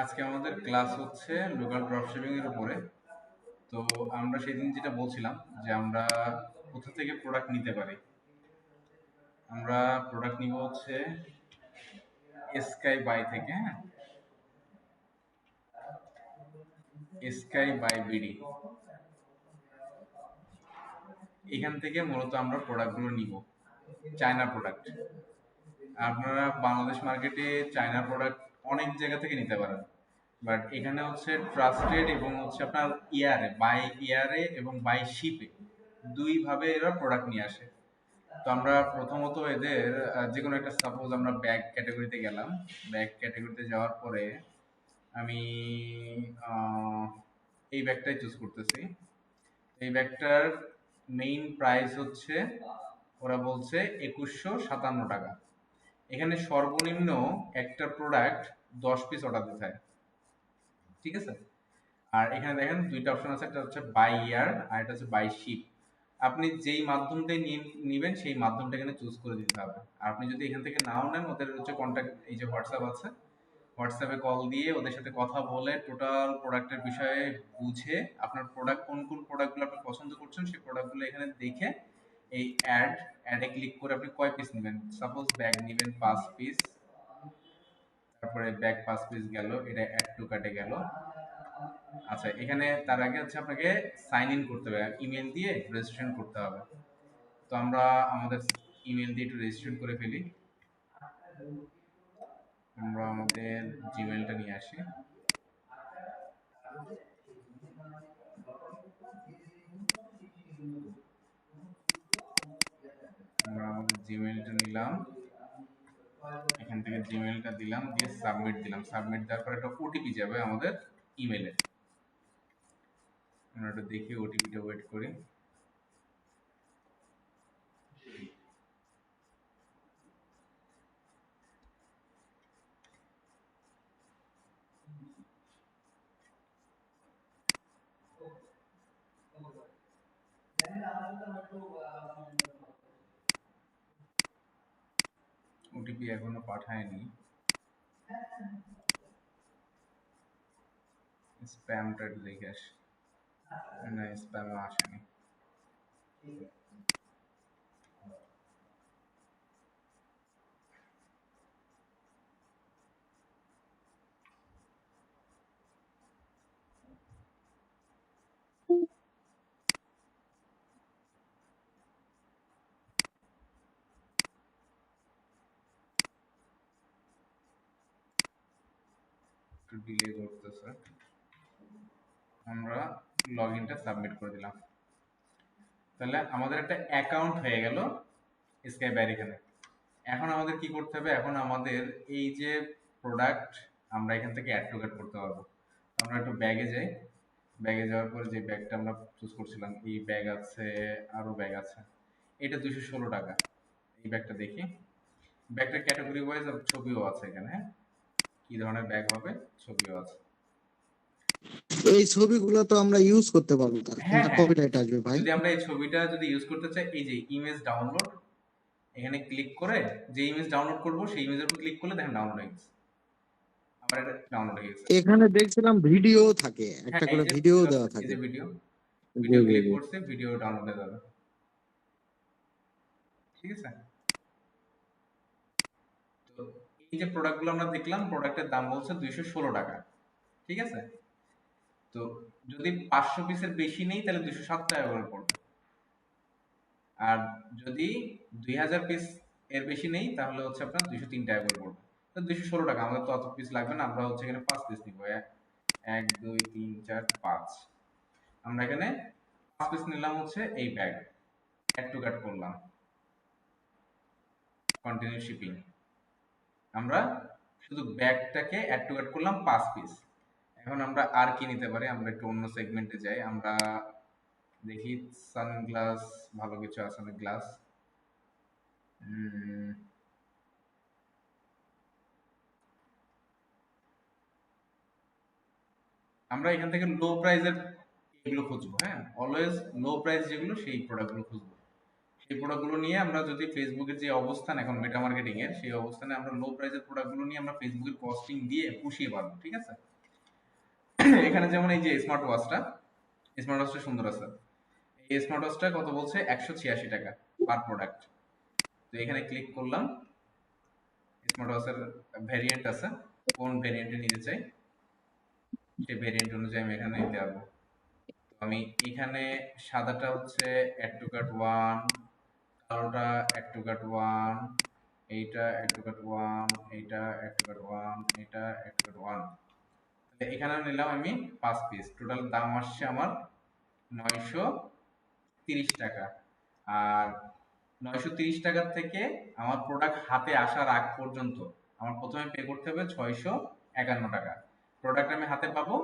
আজকে আমাদের ক্লাস হচ্ছে লোকাল ড্রপশিপিং এর উপরে। তো আমরা সেদিন যেটা বলছিলাম যে আমরা কোথা থেকে প্রোডাক্ট নিতে পারি। আমরা প্রোডাক্ট নিব হচ্ছে স্কাই বাই থেকে। হ্যাঁ, স্কাই বাই বিডি, এখান থেকে মূলত আমরা প্রোডাক্টগুলো নিব, চায়না প্রোডাক্ট। আপনারা বাংলাদেশ মার্কেটে চায়না প্রোডাক্ট অনেক জায়গা থেকে নিতে পারেন, বাট এখানে হচ্ছে ট্রাস্টেড এবং হচ্ছে আপনার বাই ইয়ারে এবং বাই শিপে দুই ভাবে এরা প্রোডাক্ট নিয়ে আসে। তো আমরা প্রথমত এদের যে কোনো একটা, সাপোজ আমরা ব্যাগ ক্যাটাগরিতে গেলাম। ব্যাগ ক্যাটাগরিতে যাওয়ার পরে আমি আহ, এই ব্যাগটাই চুজ করতেছি। এই ব্যাগটার মেইন প্রাইস হচ্ছে, ওরা বলছে 2157 টাকা। এখানে সর্বনিম্ন একটা প্রোডাক্ট 10 পিস অর্ডার দিতে হয়, ঠিক আছে? আর এখানে দেখেন দুইটা অপশন আছে, একটা হচ্ছে বাই ইয়ার আর একটা হচ্ছে বাই শিপ। আপনি যেই মাধ্যমটাই নিবেন সেই মাধ্যমটা এখানে চুজ করে দিতে হবে। আর আপনি যদি এখান থেকে নাও নেন, ওদের হচ্ছে কন্ট্যাক্ট, এই যে হোয়াটসঅ্যাপ আছে, হোয়াটসঅ্যাপে কল দিয়ে ওদের সাথে কথা বলে টোটাল প্রোডাক্টের বিষয়ে বুঝে, আপনার প্রোডাক্ট কোন কোন প্রোডাক্টগুলো আপনি পছন্দ করছেন সেই প্রোডাক্টগুলো এখানে দেখে এই অ্যাডে ক্লিক করে আপনি কয় পিস নেবেন। সাপোজ ব্যাগ নেবেন 5 পিস, তারপরে ব্যাগ 5 পিস গেল, এটা অ্যাড টু কার্টে গেল। আচ্ছা, এখানে তার আগে হচ্ছে আপনাকে সাইন ইন করতে হবে, ইমেল দিয়ে রেজিস্ট্রেশন করতে হবে। তো আমরা আমাদের ইমেল দিয়ে একটু রেজিস্ট্রেশন করে ফেলি। আমরা আমাদের জিমেলটা নিয়ে আসি। আমরা আমাদের জিমেলটা নিলাম, এখান থেকে জিমেলটা দিলাম, দিয়ে সাবমিট দিলাম। সাবমিট দেওয়ার পর একটা ওটিপি যাবে আমাদের ইমেলে। আমরা একটু দেখি ওটিপিটা, ওয়েট করি। ওটিপি এখনো পাঠায়নি, স্প্যামটা একটু দেখে আসি। না, স্প্যামও আসেনি। একটু ডিলে করতেছে। আমরা লগ ইনটা সাবমিট করে দিলাম। তাহলে আমাদের একটা অ্যাকাউন্ট হয়ে গেল স্কাই ব্যার এখানে। এখন আমাদের কি করতে হবে, এখন আমাদের এই যে প্রোডাক্ট আমরা এখান থেকে অ্যাড টু কার্ট করতে পারবো। আমরা একটু ব্যাগে যাই। ব্যাগে যাওয়ার পরে যে ব্যাগটা আমরা চুজ করছিলাম, এই ব্যাগ আছে, আরো ব্যাগ আছে, এটা 216 টাকা। এই ব্যাগটা দেখি, ব্যাগটার ক্যাটাগরি ওয়াইজ ছবিও আছে এখানে। হ্যাঁ, কি ধরনের ব্যাগ হবে ছবিও আছে। এই ছবিগুলো তো আমরা ইউজ করতে পারবো, তার হ্যাঁ কোনটা হ্যাঁ, কপিরাইট আসবে ভাই? যদি আমরা এই ছবিটা যদি ইউজ করতে চাই, এই যে ইমেজ ডাউনলোড, এখানে ক্লিক করে যে ইমেজ ডাউনলোড করব সেই ইমেজের উপর ক্লিক করলে দেখেন ডাউনলোড হয়ে গেছে। আমার এটা ডাউনলোড হয়ে গেছে। এখানে দেখছিলাম ভিডিও থাকে, হ্যাঁ, একটা করে ভিডিও দেওয়া এই থাকে। যে ভিডিও, জি ভিডিও জি ক্লিক জি। করছে, ভিডিও ডাউনলোড হয়ে যাবে। ঠিক আছে? তো এই যে প্রোডাক্টগুলো আমরা দেখলাম, প্রোডাক্টের দাম বলছে 216 টাকা। ঠিক আছে? তো যদি 500 পিসের বেশি নেই তাহলে 207 টাকা করে পড়বে। আর যদি 2000 পিস এর বেশি নেই তাহলে হচ্ছে আপনার 203 টাকা করে পড়বে। তো 216 টাকা, আমাদের তো অত পিস লাগবে না, আমরা হচ্ছে এখানে 5 পিস নিব। 1 2 3 4 5। আমরা এখানে 5 পিস নিলাম হচ্ছে এই ব্যাগ, অ্যাড টু কার্ট করলাম, কন্টিনিউ শিপিং। আমরা শুধু ব্যাগটাকে অ্যাড টু কার্ট করলাম 5 পিস। এখন আমরা আর কি নিতে পারি, আমরা একটু অন্য সেগমেন্টে যাই। আমরা দেখি সানগ্লাস, ভালো কিছু আছে না গ্লাস। আমরা এখান থেকে লো প্রাইসের এগুলো খুঁজবো। হ্যাঁ, অলওয়েজ লো প্রাইস যেগুলো সেই প্রোডাক্টগুলো খুঁজবো। এই প্রোডাক্টগুলো নিয়ে আমরা যদি ফেসবুকের যে অবস্থান এখন মেটা মার্কেটিং এর, সেই অবস্থানে আমরা লো প্রাইসের প্রোডাক্টগুলো নিয়ে আমরা ফেসবুকের কস্টিং দিয়ে পুষিয়ে পারবো, ঠিক আছে? এখানে যেমন এই যে স্মার্ট ওয়াচটা সুন্দর আছে। এই স্মার্ট ওয়াচটা কত বলছে, 186 টাকা পার প্রোডাক্ট। তো এখানে ক্লিক করলাম, স্মার্ট ওয়াচের ভ্যারিয়েন্ট আছে, কোন ভ্যারিয়েন্টে নিতে চাই সেই ভ্যারিয়েন্ট অনুযায়ী আমি এখানে নিতে পারবো। তো আমি এখানে সাদাটা হচ্ছে অ্যাড টু কার্ট 1, কালোটা অ্যাড টু কার্ট 1, এইটা অ্যাড টু কার্ট 1, এইটা অ্যাড টু কার্ট 1, এটা অ্যাড টু কার্ট 1। তাহলে এখানে নিলাম আমি 5 পিস, টোটাল দাম আসছে আমার 930 টাকা। আর 930 টাকার থেকে আমার প্রোডাক্ট হাতে আসার আগ পর্যন্ত আমার প্রথমে পে করতে হবে 651 টাকা। প্রোডাক্ট আমি হাতে পাবো,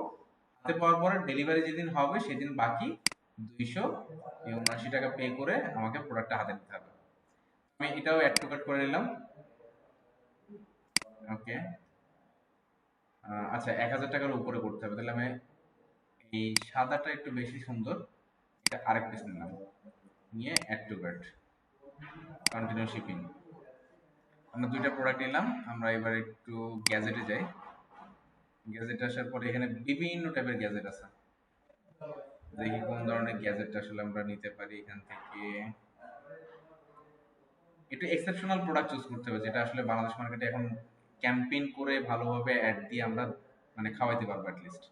হাতে পাওয়ার পরে ডেলিভারি যেদিন হবে সেদিন বাকি 279 টাকা পে করে আমাকে প্রোডাক্টটা হাতে নিতে হবে। আমি এটাও অ্যাড টু কার্ট করে নিলাম। ওকে, আচ্ছা 1000 টাকার উপরে করতে হবে, তাহলে আমি এই সাদাটা একটু বেশি সুন্দর, এটা আরেক পিস নিলাম, নিয়ে add to cart, continue shipping. আমরা দুইটা প্রোডাক্ট নিলাম। আমরা এবার একটু গ্যাজেটে যাই। গ্যাজেট আসার পরে এখানে বিভিন্ন টাইপের গ্যাজেট আছে, দেখি কোন ধরনের গ্যাজেট আসলে আমরা নিতে পারি এখান থেকে। একটু এক্সেপশনাল প্রোডাক্ট চুজ করতে হবে, যেটা আসলে বাংলাদেশ মার্কেটে এখন ক্যাম্পেইন করে ভালোভাবে অ্যাড দিয়ে আমরা মানে খাওয়াইতে পারবো অ্যাটলিস্ট।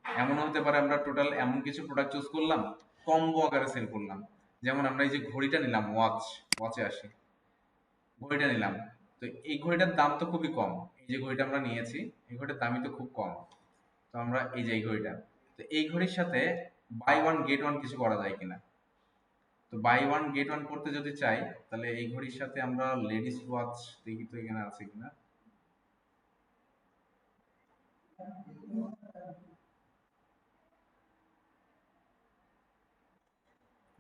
এমন হতে পারে আমরা টোটাল এমন কিছু প্রোডাক্ট চুজ করলাম, কম্বো আকারে সেল করলাম। যেমন আমরা এই যে ঘড়িটা নিলাম, ওয়াচে আসি, ঘড়িটা নিলাম। তো এই ঘড়িটার দাম তো খুবই কম, এই যে ঘড়িটা আমরা নিয়েছি এই ঘড়িটার দামই তো খুব কম। তো আমরা এই যে এই ঘড়িটা, তো এই ঘড়ির সাথে বাই ওয়ান গেট ওয়ান কিছু করা যায় কিনা। তো বাই ওয়ান গেট ওয়ান করতে যদি চাই, তাহলে এই ঘড়ির সাথে আমরা লেডিস ওয়াচ দেখি তো এখানে আছে কিনা।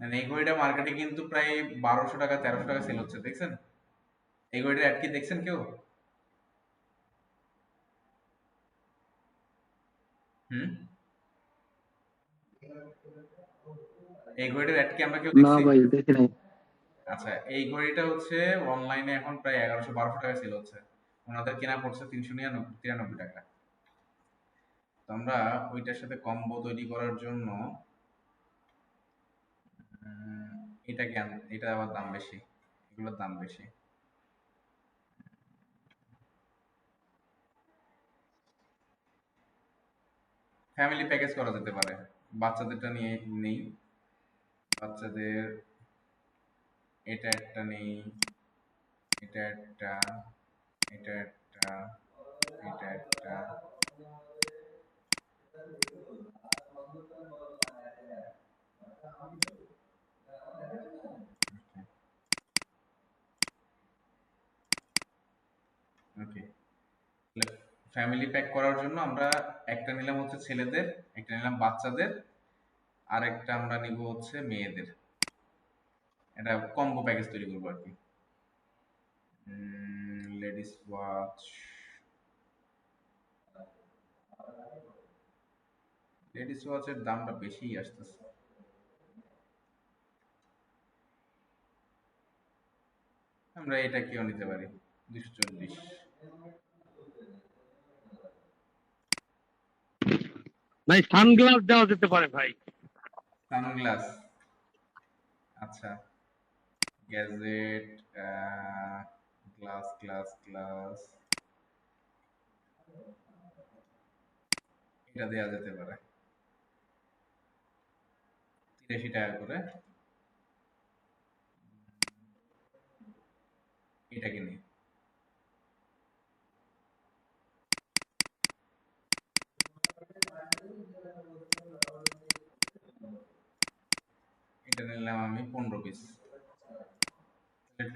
মানে এই ঘড়িটা মার্কেটে কিন্তু প্রায় 1200 টাকা 1300 টাকা সেল হচ্ছে, দেখছেন? এই ঘড়িটার অ্যাড কি দেখছেন কেউ? হুম, এই ঘড়িটার অ্যাড কি আমরা কেউ না দেখছি? ভাই, দেখি নাই। আচ্ছা, এই ঘড়িটা হচ্ছে অনলাইনে এখন প্রায় 1100-1200 টাকা সেল হচ্ছে, ওনাদের কেনা পড়ছে 393 টাকা। তো আমরা ওইটার সাথে কম্বো তৈরি করার জন্য এটা কেন, এটা আবার দাম বেশি, এগুলোর দাম বেশি। ফ্যামিলি প্যাকেজ করা যেতে পারে, বাচ্চাদেরটা নিয়ে নেই। বাচ্চাদের এটা একটা নেই, এটা একটা, এটা একটা, এটা একটা। ওকে, ফ্যামিলি প্যাক করার জন্য আমরা একটা নিলাম হচ্ছে ছেলেদের, একটা নিলাম বাচ্চাদের, আর একটা আমরা নিব হচ্ছে মেয়েদের। এটা কম্বো প্যাকেজ তৈরি করবো আর কি। লেডিস ওয়াচ, লেডিস ওয়াচের দামটা বেশিই আসতেছে। আমরা এটা কেউ নিতে পারি 240। ভাই সানগ্লাস দেওয়া যেতে পারে ভাই। সানগ্লাস, আচ্ছা, গ্যাজেট, গ্লাস গ্লাস গ্লাস, এটা দেওয়া যেতে পারে 83 টাকা করে। এটা কিনি, এটা নিলাম আমি 15 পিস।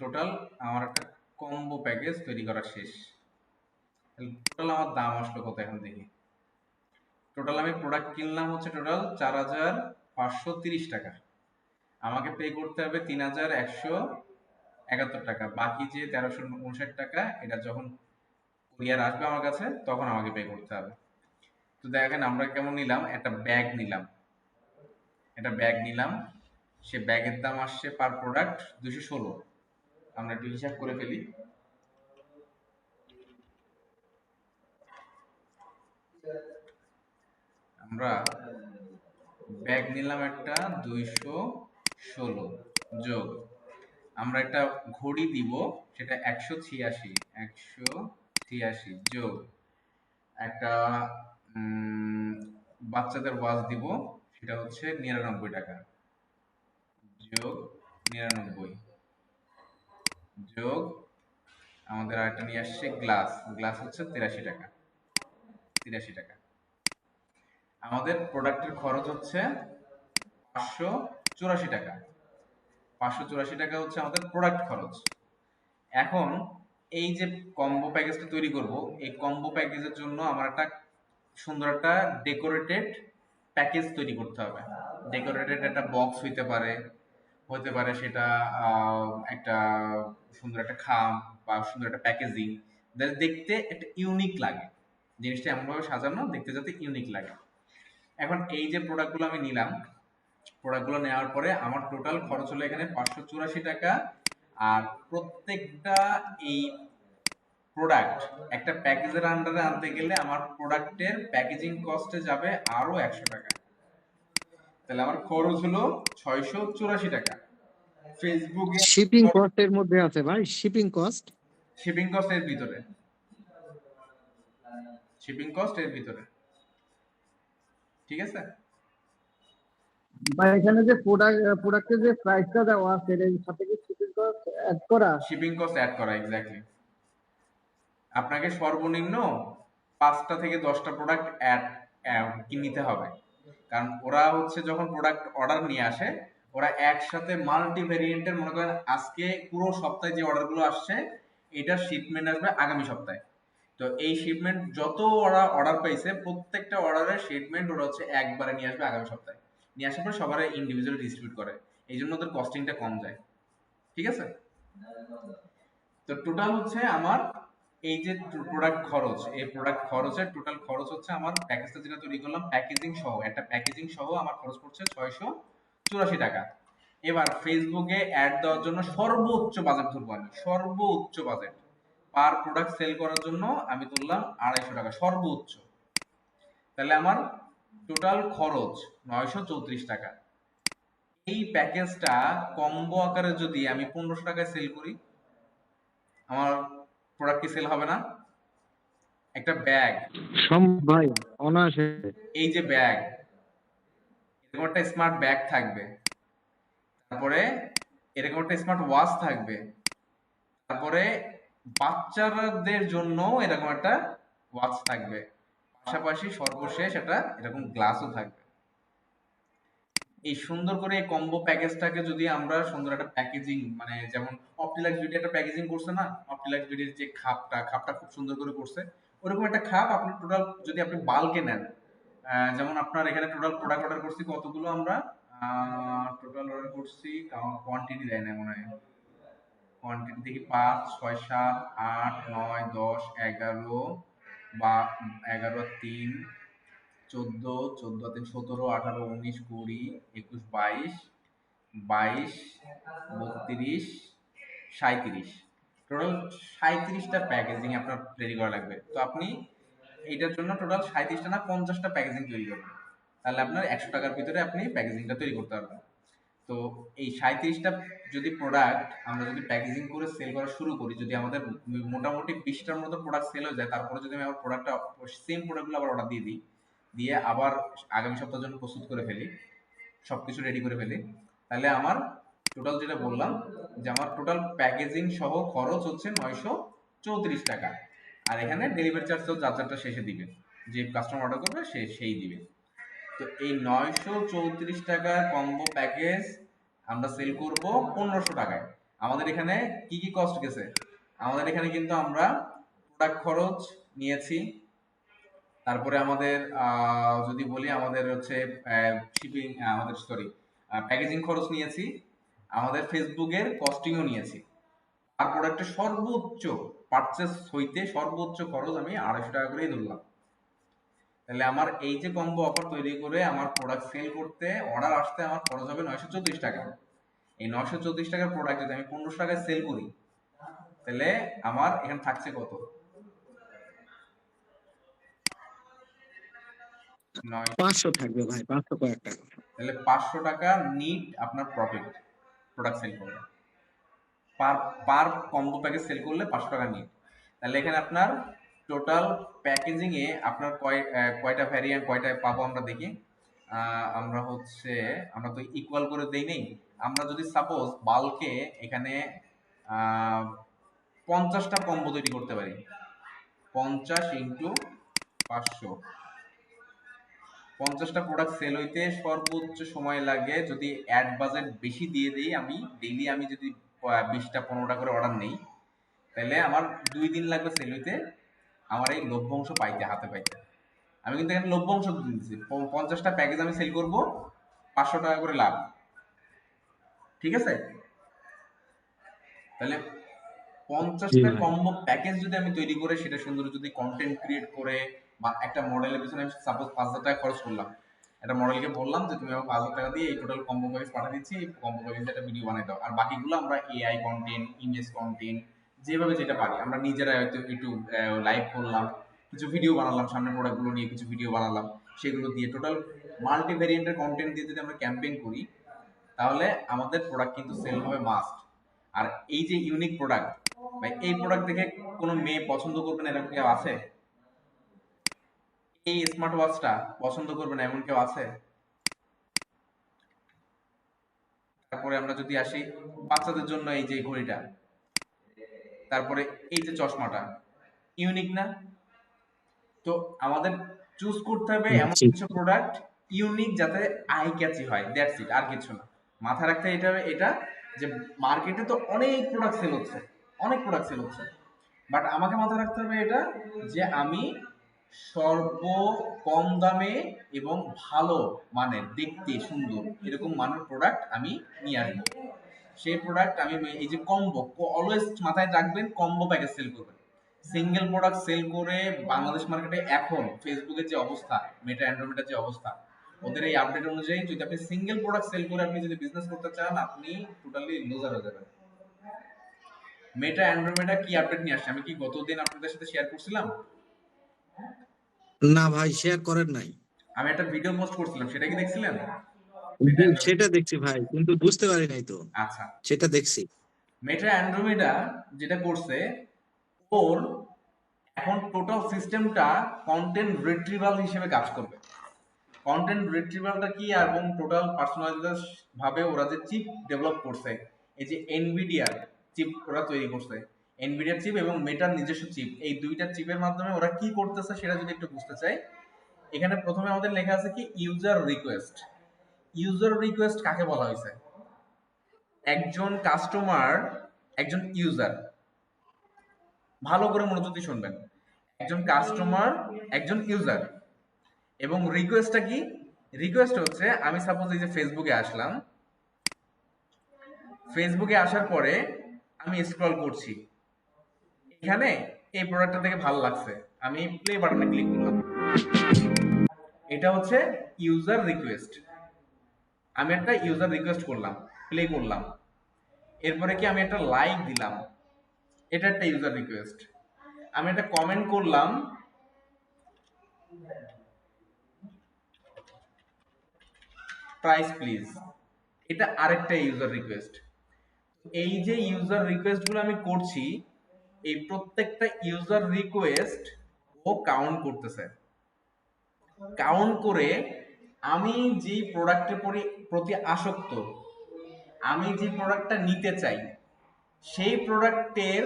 টোটাল আমার একটা কম্বো প্যাকেজ তৈরি করা শেষ। টোটাল আমার দাম আসলো কত এখন দেখি। টোটাল আমি প্রোডাক্ট কিনলাম হচ্ছে টোটাল 4530 টাকা। আমাকে পে করতে হবে 3171 টাকা। বাকি যে 1359 টাকা, এটা যখন কুরিয়ার আসবে আমার কাছে তখন আমাকে পে করতে হবে। তো দেখেন আমরা কেমন নিলাম, একটা ব্যাগ নিলাম, সে ব্যাগের দাম আসছে পার প্রোডাক্ট 216। আমরা একটু হিসাব করে ফেলি। আমরা ব্যাগ নিলাম একটা 216 যোগ আমরা একটা ঘড়ি দিব, সেটা 186 যোগ একটা বাচ্চাদের ওয়াচ দিব, সেটা হচ্ছে 99 টাকা যোগ 99 যোগ আমাদের আরেকটা নিয়ে আসছে গ্লাস, গ্লাস হচ্ছে 83 টাকা। আমাদের প্রোডাক্টের খরচ হচ্ছে 584 টাকা। 584 টাকা হচ্ছে আমাদের প্রোডাক্ট খরচ। এখন এই যে কম্বো প্যাকেজটা তৈরি করব, এই কম্বো প্যাকেজের জন্য আমার একটা সুন্দর একটা ডেকোরেটেড প্যাকেজ তৈরি করতে হবে। ডেকোরেটেড একটা বক্স হতে পারে সেটা একটা সুন্দর একটা খাম বা সুন্দর একটা প্যাকেজিং, দেখতে একটা ইউনিক লাগে, জিনিসটা এমনভাবে সাজানো দেখতে যাতে ইউনিক লাগে। এখন এই যে প্রোডাক্টগুলো আমি নিলাম, প্রোডাক্টগুলো নেওয়ার পরে আমার টোটাল খরচ হলো এখানে 584 টাকা। আর প্রত্যেকটা এই প্রোডাক্ট একটা প্যাকেজের আন্ডারে আনতে গেলে আমার প্রোডাক্টের প্যাকেজিং কস্টে যাবে আরো 100 টাকা। তাহলে আমার খরচ হলো 684 টাকা। ফেসবুকে শিপিং কস্টের মধ্যে আছে ভাই, শিপিং কস্ট। শিপিং কস্ট এর ভিতরে, শিপিং কস্ট এর ভিতরে, ঠিক আছে। বা এখানে যে প্রোডাক্টের যে প্রাইসটা দেওয়া আছে এর সাথে কি শিপিং কস্ট অ্যাড করা? শিপিং কস্ট অ্যাড করা, এক্স্যাক্টলি। আপনাকে সর্বনিম্ন 5টা থেকে 10টা প্রোডাক্ট নিতে হবে, কারণ ওরা হচ্ছে যখন প্রোডাক্ট অর্ডার নিয়ে আসে, ওরা একসাথে মাল্টি ভেরিয়েন্টের, মনে করেন আজকে পুরো সপ্তাহে যে অর্ডারগুলো আসছে এটার শিপমেন্ট আসবে আগামী সপ্তাহে। তো এই শিপমেন্ট যত ওরা অর্ডার পাইছে প্রত্যেকটা অর্ডারের শিপমেন্ট ওরা হচ্ছে একবারে নিয়ে আসবে আগামী সপ্তাহে। নিয়ে আসার পর সবার ইন্ডিভিজুয়াল ডিস্ট্রিবিউট করে, এই জন্য ওদের কস্টিংটা কম যায়, ঠিক আছে। তো টোটাল হচ্ছে আমার এই যে প্রোডাক্ট খরচ, এই প্রোডাক্ট খরচের টোটাল খরচ হচ্ছে আমার প্যাকেজটা যেটা তৈরি করলাম প্যাকেজিং সহ, একটা প্যাকেজিং সহ আমার খরচ পড়ছে 684 টাকা। এবার ফেসবুকে অ্যাড দেওয়ার জন্য সর্বোচ্চ বাজেট ধরবো আমি, সর্বোচ্চ বাজেট পার প্রোডাক্ট সেল করার জন্য আমি তুললাম 250 টাকা সর্বোচ্চ। তাহলে আমার টোটাল খরচ 934 টাকা। এই প্যাকেজটা কম্বো আকারে যদি আমি 1500 টাকায় সেল করি, আমার প্রোডাক্ট কি সেল হবে না? একটা ব্যাগ, সম্ভব ভাই, অনায়াসে। এই যে ব্যাগ, এরকম একটা স্মার্ট ব্যাগ থাকবে, তারপরে এরকম একটা স্মার্ট ওয়াচ থাকবে, তারপরে বাচ্চাদের জন্য এরকম একটা ওয়াচ থাকবে, পাশাপাশি সর্বশেষ একটা এরকম গ্লাসও থাকবে। এই সুন্দর করে এই কম্বো প্যাকেজটাকে যদি আমরা সুন্দর একটা প্যাকেজিং, মানে যেমন অপটিলাক্স বিডি একটা প্যাকেজিং করছে না, অপটিলাক্স বিডির যে খাপটা খুব সুন্দর করে করছে, ওরকম একটা খাপ আপনি টোটাল যদি আপনি বাল্কে নেন, যেমন আপনার এখানে টোটাল প্রোডাক্ট অর্ডার করছি কতগুলো, আমরা টোটাল অর্ডার করছি, কোয়ান্টিটি দেয় না মনে হয়, কোয়ান্টিটি দেখি 5 6 7 8 9 10 11 বা 11 3 14 14 3 17 18 19 20 21 22 22 32 37, টোটাল 37টা প্যাকেজিং আপনার রেডি করা লাগবে। তো আপনি এইটার জন্য টোটাল 37টা না 50টা প্যাকেজিং তৈরি করবেন, তাহলে আপনার 100 টাকার ভিতরে আপনি প্যাকেজিংটা তৈরি করতে পারবেন। তো এই 37টা যদি প্রোডাক্ট আমরা যদি প্যাকেজিং করে সেল করা শুরু করি, যদি আমাদের মোটামুটি 20টার মতো প্রোডাক্ট সেল হয়ে যায়, তারপরে যদি আমি আমার প্রোডাক্টটা সেম প্রোডাক্টগুলো আবার অর্ডার দিয়ে দিই, দিয়ে আবার আগামী সপ্তাহের জন্য প্রস্তুত করে ফেলি, সবকিছু রেডি করে ফেলি, তাহলে আমার টোটাল যেটা বললাম যে আমার টোটাল প্যাকেজিং সহ খরচ হচ্ছে 934 টাকা। আর এখানে ডেলিভারি চার্জ তো যার যারটা শেষে দিবে, যে কাস্টমার অর্ডার করবে সেই দিবে। তো এই 934 টাকার কম্বো প্যাকেজ আমরা সেল করব 1500 টাকায়। আমাদের এখানে কি কি কস্ট গেছে, আমাদের এখানে কিন্তু আমরা প্রোডাক্ট খরচ নিয়েছি, তারপরে আমাদের যদি বলি আমাদের হচ্ছে শিপিং, আমাদের সরি প্যাকেজিং খরচ নিয়েছি, আমাদের ফেসবুকের কস্টিংও নিয়েছি। আর প্রোডাক্টের সর্বোচ্চ পারচেস হইতে সর্বোচ্চ খরচ আমি 250 টাকা করেই ধরলাম। তাহলে আমার এই যে কম্বো অফার তৈরি করে আমার প্রোডাক্ট সেল করতে অর্ডার আসতে আমার খরচ হবে 934 টাকা। এই 934 টাকার প্রোডাক্ট যদি আমি 1500 টাকায় সেল করি, তাহলে আমার এখানে থাকছে কত? 500 থাকবে ভাই, 500 কয়েক টাকা। তাহলে 500 টাকা নিট আপনার প্রফিট প্রোডাক্ট সেল করলে, পার পার কম্বো প্যাকেজ সেল করলে 500 টাকা নিট। তাহলে এখানে আপনার টোটাল প্যাকেজিং এ আপনার কয়টা ভ্যারিয়েন্ট কয়টা পাবো আমরা দেখি। আমরা হচ্ছে আমরা তো ইকুয়াল করে দেই নেই। আমরা যদি সাপোজ বাল্কে এখানে 50টা কম্বো তৈরি করতে পারি, 50 ইন্টু 500, 50টা প্রোডাক্ট সেল হইতে সর্বোচ্চ সময় লাগে, যদি অ্যাড বাজেট বেশি দিয়ে দিই, আমি ডেইলি আমি যদি 20টা 15টা করে অর্ডার নেই, তাহলে আমার 2 দিন লাগবে সেল হইতে আমার এই লভ্যাংশ পাইতে, হাতে পাইতে। আমি কিন্তু এখানে লভ্যাংশ দিচ্ছি, 50টা প্যাকেজ আমি সেল করব, 500 টাকা করে লাভ। ঠিক আছে? তাহলে জি 50টা ভাই। কম্বো প্যাকেজ যদি আমি তৈরি করে সেটা সুন্দর যদি কন্টেন্ট ক্রিয়েট করে, বা একটা মডেলের পিছনে আমি সাপোজ 5,000 টাকা খরচ করলাম, একটা মডেলকে বললাম যে তুমি আমার 5,000 টাকা দিয়ে এই টোটাল কম্বো প্যাকেজ পাঠিয়ে দিচ্ছি, এই কম্বো প্যাকেজ একটা ভিডিও বানাই দাও, আর বাকিগুলো আমরা এআই কন্টেন্ট, ইমেজ কন্টেন্ট, যেভাবে যেটা পারি আমরা নিজেরা হয়তো একটু লাইভ করলাম, কিছু ভিডিও বানালাম, সামনে প্রোডাক্টগুলো নিয়ে কিছু ভিডিও বানালাম, সেগুলো দিয়ে টোটাল মাল্টি ভেরিয়েন্টের কন্টেন্ট দিয়ে যদি আমরা ক্যাম্পেইন করি, তাহলে আমাদের প্রোডাক্ট কিন্তু সেল হবে মাস্ট। আর এই যে ইউনিক প্রোডাক্ট, ভাই এই প্রোডাক্ট দেখে কোনো মেয়ে পছন্দ করবে না এরকম কেউ আছে? এই স্মার্ট ওয়াচটা পছন্দ করবে না এমন কেউ আছে? তারপরে আমরা যদি আসি বাচ্চাদের জন্য এই যে ঘড়িটা, তারপরে এই যে চশমাটা, ইউনিক না? তো আমাদের চুজ করতে হবে এমন জি। কিছু প্রোডাক্ট ইউনিক যাতে আই ক্যাচি হয়, দ্যাটস ইট, আর কিছু না। মাথায় রাখতে এটা এটা যে মার্কেটে তো অনেক প্রোডাক্ট সেল হচ্ছে, অনেক প্রোডাক্ট সেল হচ্ছে, বাট আমাকে মাথায় রাখতে হবে এটা যে আমি সর্ব কম দামে এবং ভালো মানের, দেখতে সুন্দর এরকম মানের প্রোডাক্ট আমি নিয়ে আসবো। সেই প্রোডাক্ট আমি এই যে কম্বো, অলওয়েজ মাথায় রাখবেন কম্বো প্যাকেজ সেল করবেন। সিঙ্গেল প্রোডাক্ট সেল করে বাংলাদেশ মার্কেটে এখন ফেসবুকের যে অবস্থা, মেটা অ্যান্ড্রোমেটার যে অবস্থা, ওদের এই আপডেট অনুযায়ী যদি আপনি সিঙ্গেল প্রোডাক্ট সেল করে আপনি যদি বিজনেস করতে চান, আপনি টোটালি লুজার হয়ে যাবেন। মেটা অ্যান্ড্রোমেটা কি আপডেট নিয়ে আসছে আমি কি গতদিন আপনাদের সাথে শেয়ার করছিলাম? না ভাই, শেয়ার করেন নাই। আমি একটা ভিডিও পোস্ট করছিলাম, সেটা কি দেখছিলেন? মেটা সেটা অ্যান্ড্রোমেটা। দেখছি ভাই, কিন্তু বুঝতে পারি নাই তো। আচ্ছা, সেটা দেখছি। মেটা অ্যান্ড্রোমেটা যেটা করছে, ওর এখন টোটাল সিস্টেমটা কন্টেন্ট রিট্রিভাল হিসেবে কাজ করবে। কন্টেন্ট রিট্রিভালটা কি এবং টোটাল পার্সোনালাইজড ভাবে ওরা যে চিপ ডেভেলপ করছে, এই যে এনভিডিয়ার চিপ ওরা তৈরি করছে, এনভিডিয়ার চিপ এবং মেটার নিজস্ব চিপ, এই দুইটা চিপের মাধ্যমে ওরা কি করতেছে সেটা যদি একটু বুঝতে চাই, এখানে প্রথমে আমাদের লেখা আছে কি ইউজার রিকোয়েস্ট। ইউজার রিকোয়েস্ট কাকে বলা হয়েছে? একজন কাস্টমার, একজন ইউজার, ভালো করে মনোযোগ দিয়ে শুনবেন, একজন কাস্টমার, একজন ইউজার, এবং রিকোয়েস্টটা কি? রিকোয়েস্ট হচ্ছে আমি সাপোজ এই যে ফেসবুকে আসলাম, ফেসবুকে আসার পরে আমি স্ক্রল করছি, এখানে এই প্রোডাক্টটা দেখে ভালো লাগছে, আমি প্লে বাটনে ক্লিক করলাম, এটা হচ্ছে ইউজার রিকোয়েস্ট। আমি একটা ইউজার রিকোয়েস্ট করলাম, প্লে করলাম, এরপরে কি আমি একটা লাইক দিলাম, এটা একটা ইউজার রিকোয়েস্ট। আমি একটা কমেন্ট করলাম, প্রাইস প্লিজ, এটা আরেকটা ইউজার রিকোয়েস্ট। এই যে ইউজার রিকোয়েস্ট গুলো আমি করছি, এই প্রত্যেকটা ইউজার রিকোয়েস্ট ও কাউন্ট করতেছে, কাউন্ট করে আমি যে প্রোডাক্টের প্রতি আসক্ত, আমি যে প্রোডাক্টটা নিতে চাই, সেই প্রোডাক্টের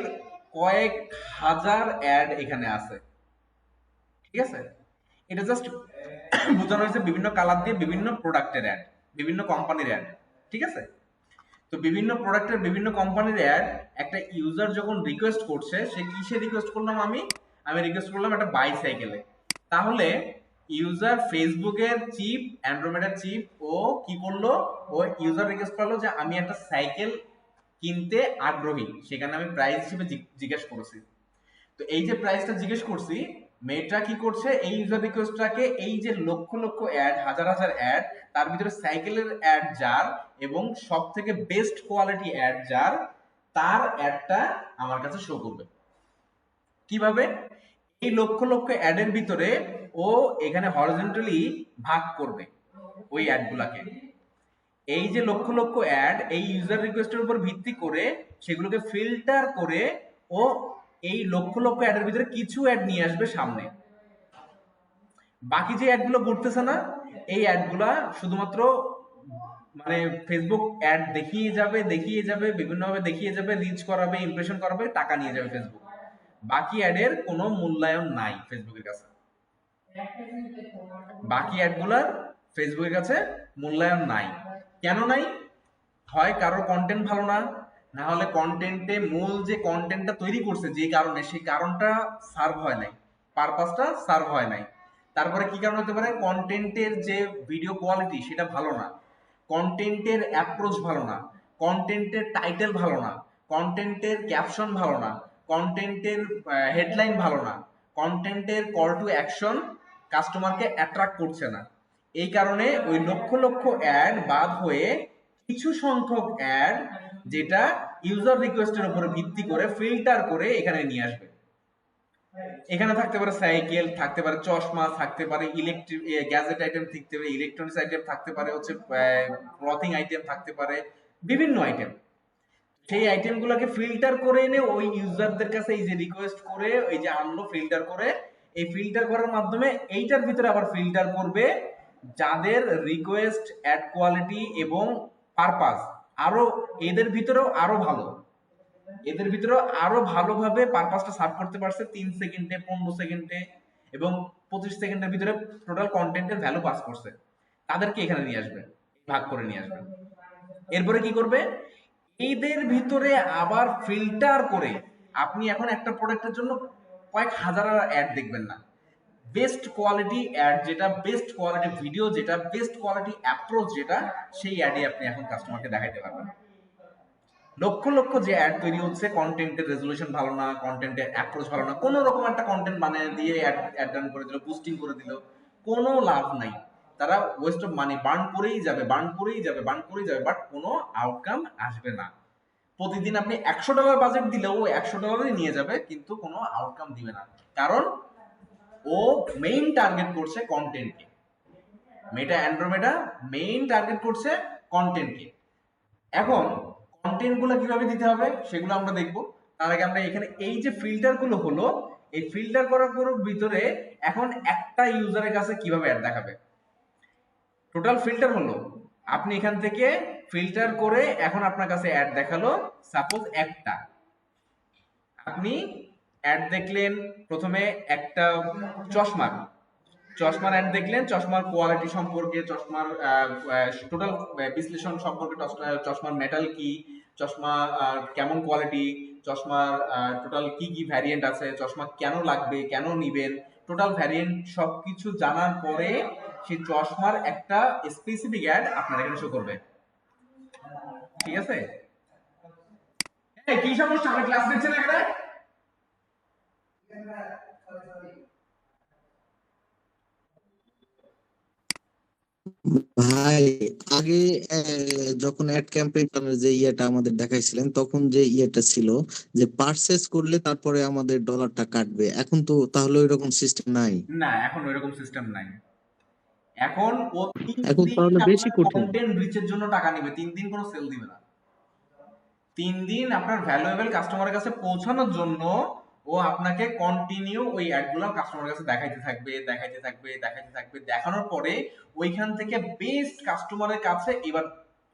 কয়েক হাজার অ্যাড এখানে আছে। ঠিক আছে? এটা জাস্ট বোঝানো হয়েছে বিভিন্ন কালার দিয়ে বিভিন্ন প্রোডাক্টের অ্যাড, বিভিন্ন কোম্পানির অ্যাড। ঠিক আছে? তো বিভিন্ন প্রোডাক্টের বিভিন্ন কোম্পানির অ্যাড একটা ইউজার যখন রিকোয়েস্ট করছে, সে কিসে রিকোয়েস্ট করলাম, আমি রিকোয়েস্ট করলাম একটা বাইসাইকেলে। তাহলে ইউজার ফেসবুকের চিপ, অ্যান্ড্রোমেডার চিপ, ও কি করলো, ও ইউজার রিকোয়েস্ট করলো যে আমি একটা সাইকেল কিনতে আগ্রহী, সেখানে আমি প্রাইস হিসেবে জিজ্ঞেস করেছি। তো এই যে প্রাইসটা জিজ্ঞেস করছি, মেটা কি করছে, এই ইউজার রিকোয়েস্টটাকে এই যে লক্ষ লক্ষ অ্যাড, হাজার হাজার অ্যাড, তার ভিতরে সাইকেলের অ্যাড যার এবং সব থেকে বেস্ট কোয়ালিটি অ্যাড যার, তার অ্যাডটা আমার কাছে শো করবে। কিভাবে? এই লক্ষ লক্ষ অ্যাডের ভিতরে ও এখানে হরিজন্টালি ভাগ করবে ওই অ্যাডগুলাকে। এই যে লক্ষ লক্ষ অ্যাড, এই ইউজার রিকোয়েস্টের উপর ভিত্তি করে সেগুলোকে ফিল্টার করে ও এই লক্ষ লক্ষ অ্যাডের ভিতরে কিছু অ্যাড নিয়ে আসবে সামনে। বাকি যে অ্যাডগুলো ঘুরতেছে না, এই অ্যাডগুলা শুধুমাত্র মানে ফেসবুক অ্যাড দেখিয়ে যাবে বিভিন্নভাবে দেখিয়ে যাবে, রিচ করাবে, ইমপ্রেশন করাবে, টাকা নিয়ে যাবে ফেসবুক। বাকি অ্যাডের কোনো মূল্যায়ন নাই ফেসবুকের কাছে। বাকি অ্যাডগুলার ফেসবুকের কাছে মূল্যায়ন নাই। কেন নাই? হয় কারোর কন্টেন্ট ভালো না, না হলে কন্টেন্টে মূল যে কন্টেন্টটা তৈরি করছে যে কারণে, সেই কারণটা সার্ভ হয় নাই, পারপাসটা সার্ভ হয় নাই। তারপরে কি কারণ হতে পারে? কন্টেন্টের যে ভিডিও কোয়ালিটি সেটা ভালো না, কন্টেন্টের অ্যাপ্রোচ ভালো না, কন্টেন্টের টাইটেল ভালো না, কন্টেন্টের ক্যাপশন ভালো না, কন্টেন্টের হেডলাইন ভালো না, কন্টেন্টের কল টু অ্যাকশন কাস্টমারকে অ্যাট্রাক্ট করছে না। এই কারণে ওই লক্ষ লক্ষ অ্যাড বাদ হয়ে কিছু সংখ্যক অ্যাড যেটা ইউজার রিকোয়েস্টের উপরে ভিত্তি করে ফিল্টার করে এখানে নিয়ে আসবে। এখানে থাকতে পারে সাইকেল, থাকতে পারে চশমা, থাকতে পারে ইলেকট্রিক গ্যাজেট আইটেম, থাকতে পারে ইলেকট্রনিক্স আইটেম, থাকতে পারে হচ্ছে ক্লথিং আইটেম, থাকতে পারে বিভিন্ন আইটেম। সেই আইটেম গুলোকে ফিল্টার করে এনে ওই ইউজারদের কাছে এই যে রিকোয়েস্ট করে এই যে আনলো ফিল্টার করে, এই ফিল্টার করার মাধ্যমে এইটার ভিতরে আবার ফিল্টার করবে যাদের রিকোয়েস্ট, অ্যাড কোয়ালিটি এবং পারপাস আরো এদের ভিতরেও আরো ভালো, এদের ভিতরেও আরো ভালোভাবে পারপাসটা সার্ভ করতে পারছে 3 সেকেন্ডে, 15 সেকেন্ডে এবং 25 সেকেন্ডের ভিতরে টোটাল কন্টেন্টের ভ্যালু পাস করছে, তাদেরকে এখানে নিয়ে আসবে, ভাগ করে নিয়ে আসবে। এরপরে কি করবে? এদের ভিতরে আবার ফিল্টার করে আপনি এখন একটা প্রোডাক্টের জন্য কয়েক হাজার অ্যাড দেখবেন না, বেস্ট কোয়ালিটি অ্যাড যেটা, বেস্ট কোয়ালিটি ভিডিও যেটা, বেস্ট কোয়ালিটি অ্যাপ্রোচ যেটা, সেই অ্যাডই আপনি এখন কাস্টমারকে দেখাইতে পারবেন। লক্ষ লক্ষ যে অ্যাড তৈরি হচ্ছে, কন্টেন্টের রেজুলেশন ভালো না, কন্টেন্টের অ্যাপ্রোচ ভালো না, কোনো রকম একটা কন্টেন্ট বানিয়ে দিয়ে অ্যাড রান করে দিল, বুস্টিং করে দিল, কোনো লাভ নাই। তারা ওয়েস্ট অফ মানি, বার্ন করেই যাবে, বাট কোনো আউটকাম আসবে না। প্রতিদিন আপনি $100 বাজেট দিলেও ও $100 নিয়ে যাবে, কিন্তু কোনো আউটকাম দিবে না। কারণ ও মেইন টার্গেট করছে কন্টেন্টকে। মেটা অ্যান্ড্রোমেডা মেইন টার্গেট করছে কন্টেন্টকে। এখন কন্টেন্ট গুলো কিভাবে দিতে হবে সেগুলো আমরা দেখবো। তার আগে আমরা এখানে এই যে ফিল্টার গুলো হলো, এই ফিল্টার করার ভিতরে এখন একটা ইউজারের কাছে কিভাবে অ্যাড দেখাবে। টোটাল ফিল্টার হলো, আপনি এখান থেকে ফিল্টার করে এখন আপনার কাছে অ্যাড দেখালো, সাপোজ একটা আপনি অ্যাড দেখলেন, প্রথমে একটা চশমার অ্যাড দেখলেন, চশমার কোয়ালিটি সম্পর্কে, চশমার টোটাল বিশ্লেষণ সম্পর্কে, চশমার মেটাল কি, চশমা কেমন কোয়ালিটি, চশমার টোটাল কি কি ভ্যারিয়েন্ট আছে, চশমা কেন লাগবে, কেন নিবেন, টোটাল ভ্যারিয়েন্ট সবকিছু জানার পরে সেই চশমার একটা স্পেসিফিক অ্যাড আপনার এখানে শো করবে। ঠিক আছে? কি সমস্যা, আমি ক্লাস নিচ্ছি না এখানে? ভাই, আগে যখন অ্যাড ক্যাম্পেইনের যে ইয়েটা আমাদের দেখাইছিলেন, তখন যে ইয়েটা ছিল যে পারচেজ করলে তারপরে আমাদের ডলারটা কাটবে, এখন তো তাহলে ওইরকম সিস্টেম নাই। না, এখন ওইরকম সিস্টেম নাই। এখন ও 3 এখন দিন তাহলে বেশি আপনার কঠিন। কন্টেন্ট রিচের জন্য টাকা নেবে, 3 দিন কোনো সেল দিবে না। 3 দিন আপনার ভ্যালুয়েবল কাস্টমারের কাছে পৌঁছানোর জন্য ও আপনাকে কন্টিনিউ ওই অ্যাডগুলো কাস্টমারের কাছে দেখাইতে থাকবে। দেখানোর পরে ওইখান থেকে বেস্ট কাস্টমারের কাছে এবার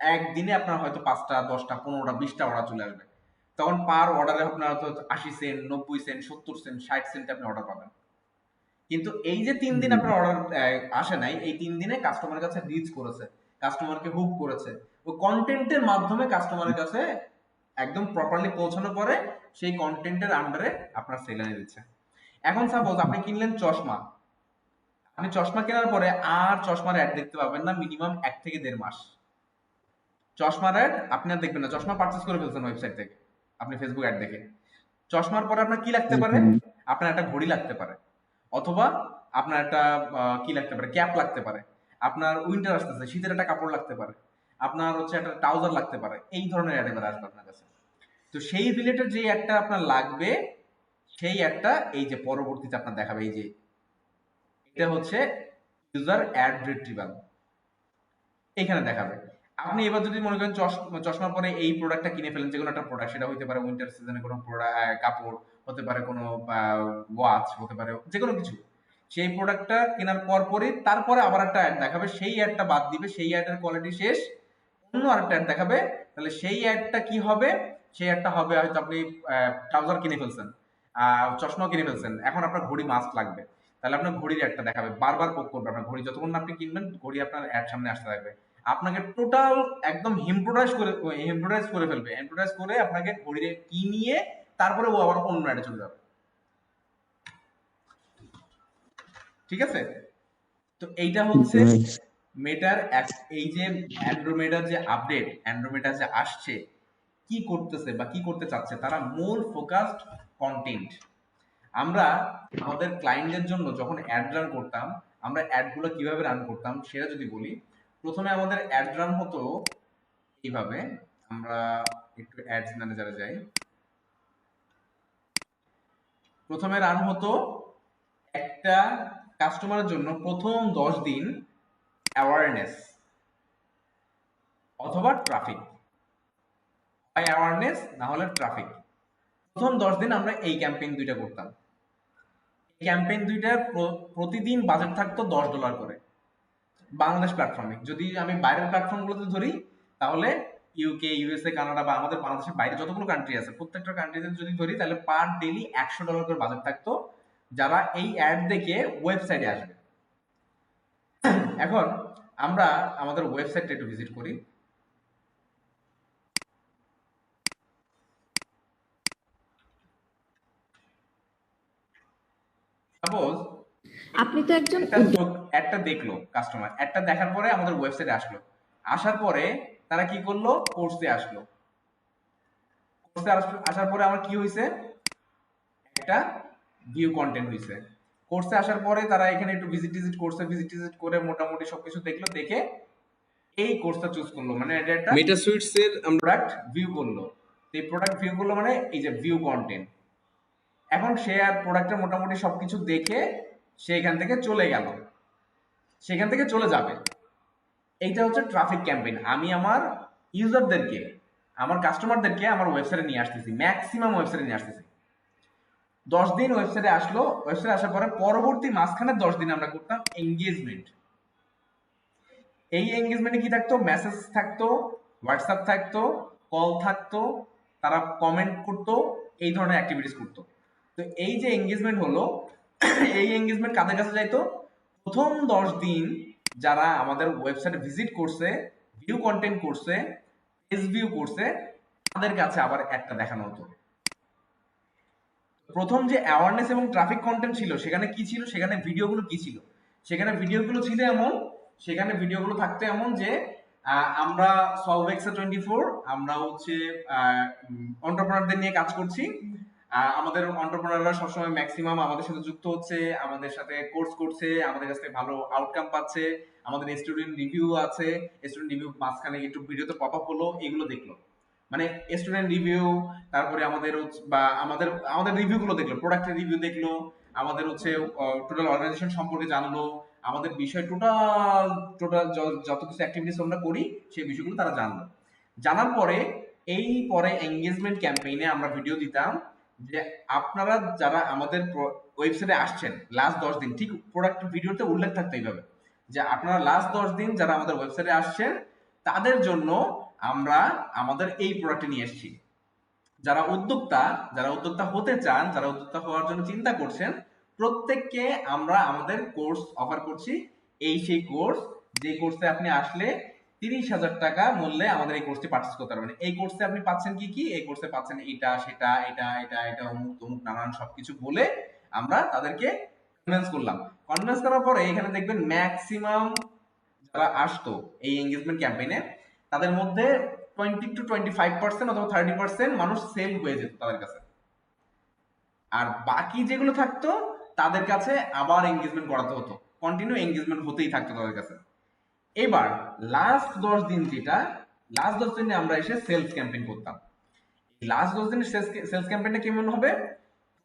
একদিনে আপনার হয়তো 5টা, 10টা, 15টা, 20টা অর্ডার চলে আসবে। তখন পার অর্ডারে আপনার হয়তো 80 সেন্ট, 90 সেন্ট, 70 সেন্ট, 60 সেন্ট আপনি অর্ডার পাবেন। কিন্তু এই যে 3 দিন আপনার অর্ডার আসে নাই, এই 3 দিনে কাস্টমারের কাছে রিচ করেছে, কাস্টমারকে হুক করেছে, ওই কন্টেন্টের মাধ্যমে কাস্টমারের কাছে একদম প্রপারলি পৌঁছানোর পরে সেই কন্টেন্টের আন্ডারে আপনার সেল এনে দিচ্ছে। এখন সাপোজ আপনি কিনলেন চশমা, আপনি চশমা কেনার পরে আর চশমার অ্যাড দেখতে পাবেন না মিনিমাম 1 থেকে 1.5 মাস। চশমার অ্যাড আপনি আর দেখবেন না, চশমা পারচেজ করে ফেলছেন ওয়েবসাইট থেকে, আপনি ফেসবুক অ্যাড দেখে। চশমার পরে আপনার কি লাগতে পারে? আপনার একটা ঘড়ি লাগতে পারে। অথবা আপনার একটা কি লাগতে পারে, ক্যাপ লাগতে পারে, আপনার উইন্টার আসতেছে, শীতের একটা কাপড় লাগতে পারে, আপনার হচ্ছে একটা ট্রাউজার লাগতে পারে, এই ধরনের অ্যাড এবার আসবে আপনার কাছে। তো সেই রিলেটেড যে অ্যাডটা আপনার লাগবে, সেই অ্যাডটা এই যে পরবর্তীতে আপনার দেখাবে, এই যে এটা হচ্ছে ইউজার অ্যাড রিট্রিভাল, এখানে দেখাবে। আপনি এবার যদি মনে করেন চশমা পরে এই প্রোডাক্টটা কিনে ফেলেন, যে কোনো একটা প্রোডাক্ট, সেটা হতে পারে উইন্টার সিজনে কোনো কাপড়, হতে পারে কোনো ওয়াচ, হতে পারে যে কোনো কিছু, সেই প্রোডাক্টটা কেনার পরই তারপরে আবার একটা অ্যাড দেখাবে, সেই অ্যাডটা বাদ দিবে, সেই অ্যাডের কোয়ালিটি শেষ, অন্য আরেকটা অ্যাড দেখাবে। তাহলে সেই অ্যাডটা কি হবে, সেই অ্যাডটা হবে হয়তো আপনি ট্রাউজার কিনে ফেলছেন, চশমা কিনে ফেলছেন, এখন আপনার ঘড়ি মাস্ক লাগবে, তাহলে আপনার ঘড়ির একটা দেখাবে, বারবার পোক করবে আপনার ঘড়ি, যতক্ষণ না আপনি কিনবেন ঘড়ি আপনার অ্যাড সামনে আসতে থাকবে, আপনাকে টোটাল একদম হিমপ্রোডাইজ করে ফেলবে, হিমপ্রোডাইজ করে আপনাকে ঘড়ি কি নিয়ে তারপরে ও আবার অন্য অ্যাডে চলে যাবে। ঠিক আছে? তো এইটা হচ্ছে ভাই মেটার এই যে অ্যান্ড্রোমেডার যে আপডেট, অ্যান্ড্রোমেডা যে আসছে, কি করতেছে বা কি করতে চাচ্ছে, তারা মূল ফোকাসড কন্টেন্ট। আমরা আমাদের ক্লায়েন্টদের জন্য যখন অ্যাড রান করতাম, আমরা অ্যাডগুলো কিভাবে রান করতাম সেটা যদি বলি, প্রথমে আমাদের অ্যাড রান হতো এইভাবে। আমরা একটু অ্যাডস ম্যানেজারে যাই। প্রথমে রান হতো একটা কাস্টমারের জন্য প্রথম 10 দিন অ্যাওয়ারনেস অথবা ট্রাফিক, হয় অ্যাওয়ারনেস না হলে ট্রাফিক। প্রথম 10 দিন আমরা এই ক্যাম্পেইন দুইটা করতাম। এই ক্যাম্পেইন দুইটার প্রতিদিন বাজেট থাকতো $10 করে বাংলাদেশ প্ল্যাটফর্মে। যদি আমি বাইরের প্ল্যাটফর্মগুলোতে ধরি, তাহলে ইউকে, ইউএসএ, কানাডা বা আমাদের বাংলাদেশের বাইরে যতগুলো কান্ট্রি আছে, প্রত্যেকটা কান্ট্রিতে যদি ধরি, তাহলে পার ডেলি $100 করে বাজেট থাকতো, যারা এই অ্যাড দেখে ওয়েবসাইটে আসবে। এখন আমরা আমাদের ওয়েবসাইটটা একটু ভিজিট করি। সাপোজ আপনি তো একজন একটা দেখলো কাস্টমার, একটা দেখার পরে আমাদের ওয়েবসাইটে আসলো, আসার পরে তারা কি করলো, কোর্সে আসলো, কোর্সে আসার পরে আমার কি হয়েছে, একটা ভিউ কন্টেন্ট হয়েছে। কোর্সে আসার পরে তারা এখানে একটু ভিজিট করছে, ভিজিট করে মোটামুটি সবকিছু দেখলো, দেখে এই কোর্সটা চুজ করলো, মানে এটা একটা মেটা সুইটস এর আমরা প্রোডাক্ট ভিউ করলো। এই প্রোডাক্ট ভিউ করলো মানে এই যে ভিউ কন্টেন্ট। এখন সে আর প্রোডাক্টের মোটামুটি সবকিছু দেখে সে এখান থেকে চলে গেল, সেখান থেকে চলে যাবে। এইটা হচ্ছে ট্রাফিক ক্যাম্পেইন। আমি আমার ইউজারদেরকে, আমার কাস্টমারদেরকে আমার ওয়েবসাইটে নিয়ে আসতেছি, ম্যাক্সিমাম ওয়েবসাইটে নিয়ে আসতেছি। 10 দিন ওয়েবসাইটে আসলো, ওয়েবসাইটে আসার পরে পরবর্তী মাঝখানে 10 দিন আমরা করতাম এঙ্গেজমেন্ট। এই এঙ্গেজমেন্টে কি থাকতো, মেসেজ থাকতো, হোয়াটসঅ্যাপ থাকতো, কল থাকতো, তারা কমেন্ট করতো, এই ধরনের অ্যাক্টিভিটিস করতো। তো এই যে এঙ্গেজমেন্ট হলো, এই এঙ্গেজমেন্ট কাদের কাছে যাইতো, প্রথম 10 দিন যারা আমাদের ওয়েবসাইটে ভিজিট করছে, ভিউ কন্টেন্ট করছে, পেজ ভিউ করছে, তাদের কাছে আবার একটা দেখানো হতো। প্রথম যে অ্যাওয়ারনেস এবং ট্রাফিক কন্টেন্ট ছিল, সেখানে কি ছিল, সেখানে ভিডিওগুলো কি ছিল, সেখানে ভিডিওগুলো ছিল এমন, সেখানে ভিডিওগুলো থাকতো এমন যে আমরা সলভেক্সা 24, আমরা হচ্ছে এন্টারপ্রেনারদের নিয়ে কাজ করছি। আমাদের এন্টারপ্রেনাররা সবসময় ম্যাক্সিমাম আমাদের সাথে যুক্ত হচ্ছে, আমাদের সাথে কোর্স করছে, আমাদের কাছ থেকে ভালো আউটকাম পাচ্ছে, আমাদের স্টুডেন্ট রিভিউ আছে, স্টুডেন্ট রিভিউ মাঝখানে একটু ভিডিওতে পপ আপ হলো, এগুলো দেখলো, মানে স্টুডেন্ট রিভিউ, তারপরে আমাদের বা আমাদের রিভিউ গুলো দেখলো, প্রোডাক্টের রিভিউ দেখলো, আমাদের হচ্ছে টোটাল অর্গানাইজেশন সম্পর্কে জানলো, আমাদের বিষয় টোটাল যত কিছু অ্যাক্টিভিটিস আমরা করি সেই বিষয়গুলো তারা জানলো। জানার পরে পরে এঙ্গেজমেন্ট ক্যাম্পেইনে আমরা ভিডিও দিতাম যে আপনারা যারা আমাদের ওয়েবসাইটে আসছেন লাস্ট 10 দিন, ঠিক প্রোডাক্ট ভিডিওতে উল্লেখ থাকতো এইভাবে যে আপনারা লাস্ট 10 দিন যারা আমাদের ওয়েবসাইটে আসছেন, তাদের জন্য আমরা আমাদের এই প্রোডাক্ট নিয়ে এসেছি। যারা উদ্যোক্তা হতে চান, যারা উদ্যোক্তা হওয়ার জন্য চিন্তা করছেন, প্রত্যেককে আমরা আমাদের কোর্স অফার করছি। এই সেই কোর্স, যে কোর্সে আপনি আসলে 30,000 টাকা মূল্যে আমাদের এই কোর্সটি পারচেজ করতে পারবেন। এই কোর্সে আপনি পাচ্ছেন কি কি, এই কোর্সে পাচ্ছেন এটা সেটা এটা অমুক তমুক নানান সবকিছু বলে আমরা তাদেরকে কনভিন্স করলাম। কনভিন্স করার পরে এখানে দেখবেন ম্যাক্সিমাম যারা আসতো এই এঙ্গেজমেন্ট ক্যাম্পেইনে, তাদের মধ্যে 20-25% অথবা 30% মানুষ সেল হয়ে যেত তাদের কাছে। আর বাকি যেগুলো থাকতো তাদের কাছে আবার এঙ্গেজমেন্ট করাতে হতো, কন্টিনিউ এঙ্গেজমেন্ট হতেই থাকতো তাদের কাছে। এবার লাস্ট 10 দিন লাস্ট 10 দিনে আমরা এসে সেলস ক্যাম্পেইন করতাম। লাস্ট 10 দিনের সেলস ক্যাম্পেইনটা কেমন হবে?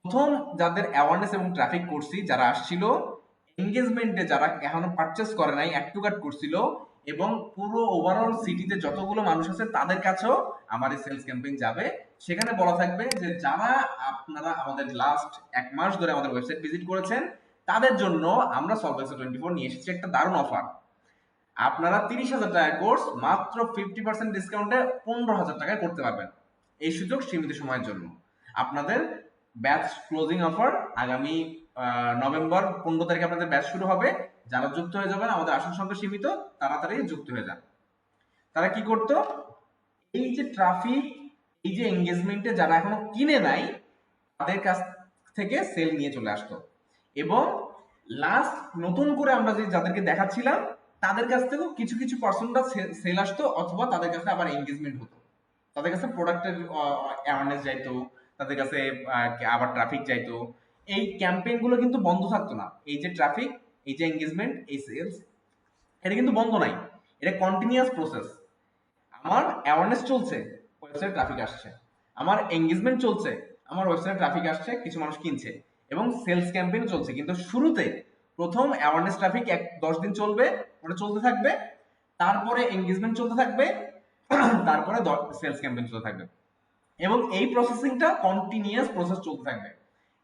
প্রথম যাদের অ্যাওয়ারনেস এবং ট্রাফিক করছি, যারা আসছিল এঙ্গেজমেন্টে, যারা এখনো পারচেস করে নাই, অ্যাড টু কার্ট করছিল, এবং পুরো ওভারঅল সিটিতে যতগুলো মানুষ আছে তাদের কাছেও আমার এই সেলস ক্যাম্পেইন যাবে। সেখানে বলা থাকবে যে যারা আপনারা আমাদের লাস্ট 1 মাস ধরে আমাদের ওয়েবসাইট ভিজিট করেছেন, তাদের জন্য আমরা সলভেন্সি 24 নিয়ে এসেছি একটা দারুণ অফার। আপনারা 30,000 টাকা কোর্স মাত্র 50% ডিসকাউন্টে 15,000 টাকায় করতে পারবেন। এই সুযোগ সীমিত সময়ের জন্য। আপনাদের ব্যাচ ক্লোজিং অফার আগামী নভেম্বর 15 তারিখে আপনাদের ব্যাচ শুরু হবে। যারা যুক্ত হয়ে যাবেন, আমাদের আসন সংখ্যা সীমিত, তাড়াতাড়ি যুক্ত হয়ে যান। তারা কি করতো? এই যে ট্রাফিক, এই যে এঙ্গেজমেন্টে যারা এখনো কিনে নাই, তাদের কাছ থেকে সেল নিয়ে চলে আসতো, এবং লাস্ট নতুন করে আমরা যে যাদেরকে দেখাচ্ছিলাম তাদের কাছ থেকেও কিছু কিছু পার্সেন্টটা সেল আসতো, অথবা তাদের কাছে আবার এঙ্গেজমেন্ট হতো, তাদের কাছে প্রোডাক্টের অ্যাওয়ারনেস যাইতো, তাদের কাছে আবার ট্রাফিক যাইতো। এই ক্যাম্পেইন গুলো কিন্তু বন্ধ থাকতো না। এই যে ট্রাফিক, এই যে এঙ্গেজমেন্ট, এই সেলস, এটা কিন্তু বন্ধ নাই, এটা কন্টিনিউয়াস প্রসেস। আমার অ্যাওয়ারনেস চলছে, ওয়েবসাইট ট্রাফিক আসছে, আমার এঙ্গেজমেন্ট চলছে, আমার ওয়েবসাইট ট্রাফিক আসছে, কিছু মানুষ কিনছে, এবং সেলস ক্যাম্পেইন চলছে। কিন্তু শুরুতে প্রথম অ্যাওয়ারনেস ট্রাফিক 10 দিন চলবে, ওটা চলতে থাকবে, তারপরে এঙ্গেজমেন্ট চলতে থাকবে, তারপরে সেলস ক্যাম্পেইন চলতে থাকবে, এবং এই প্রসেসিংটা কন্টিনিউয়াস প্রসেস চলতে থাকবে।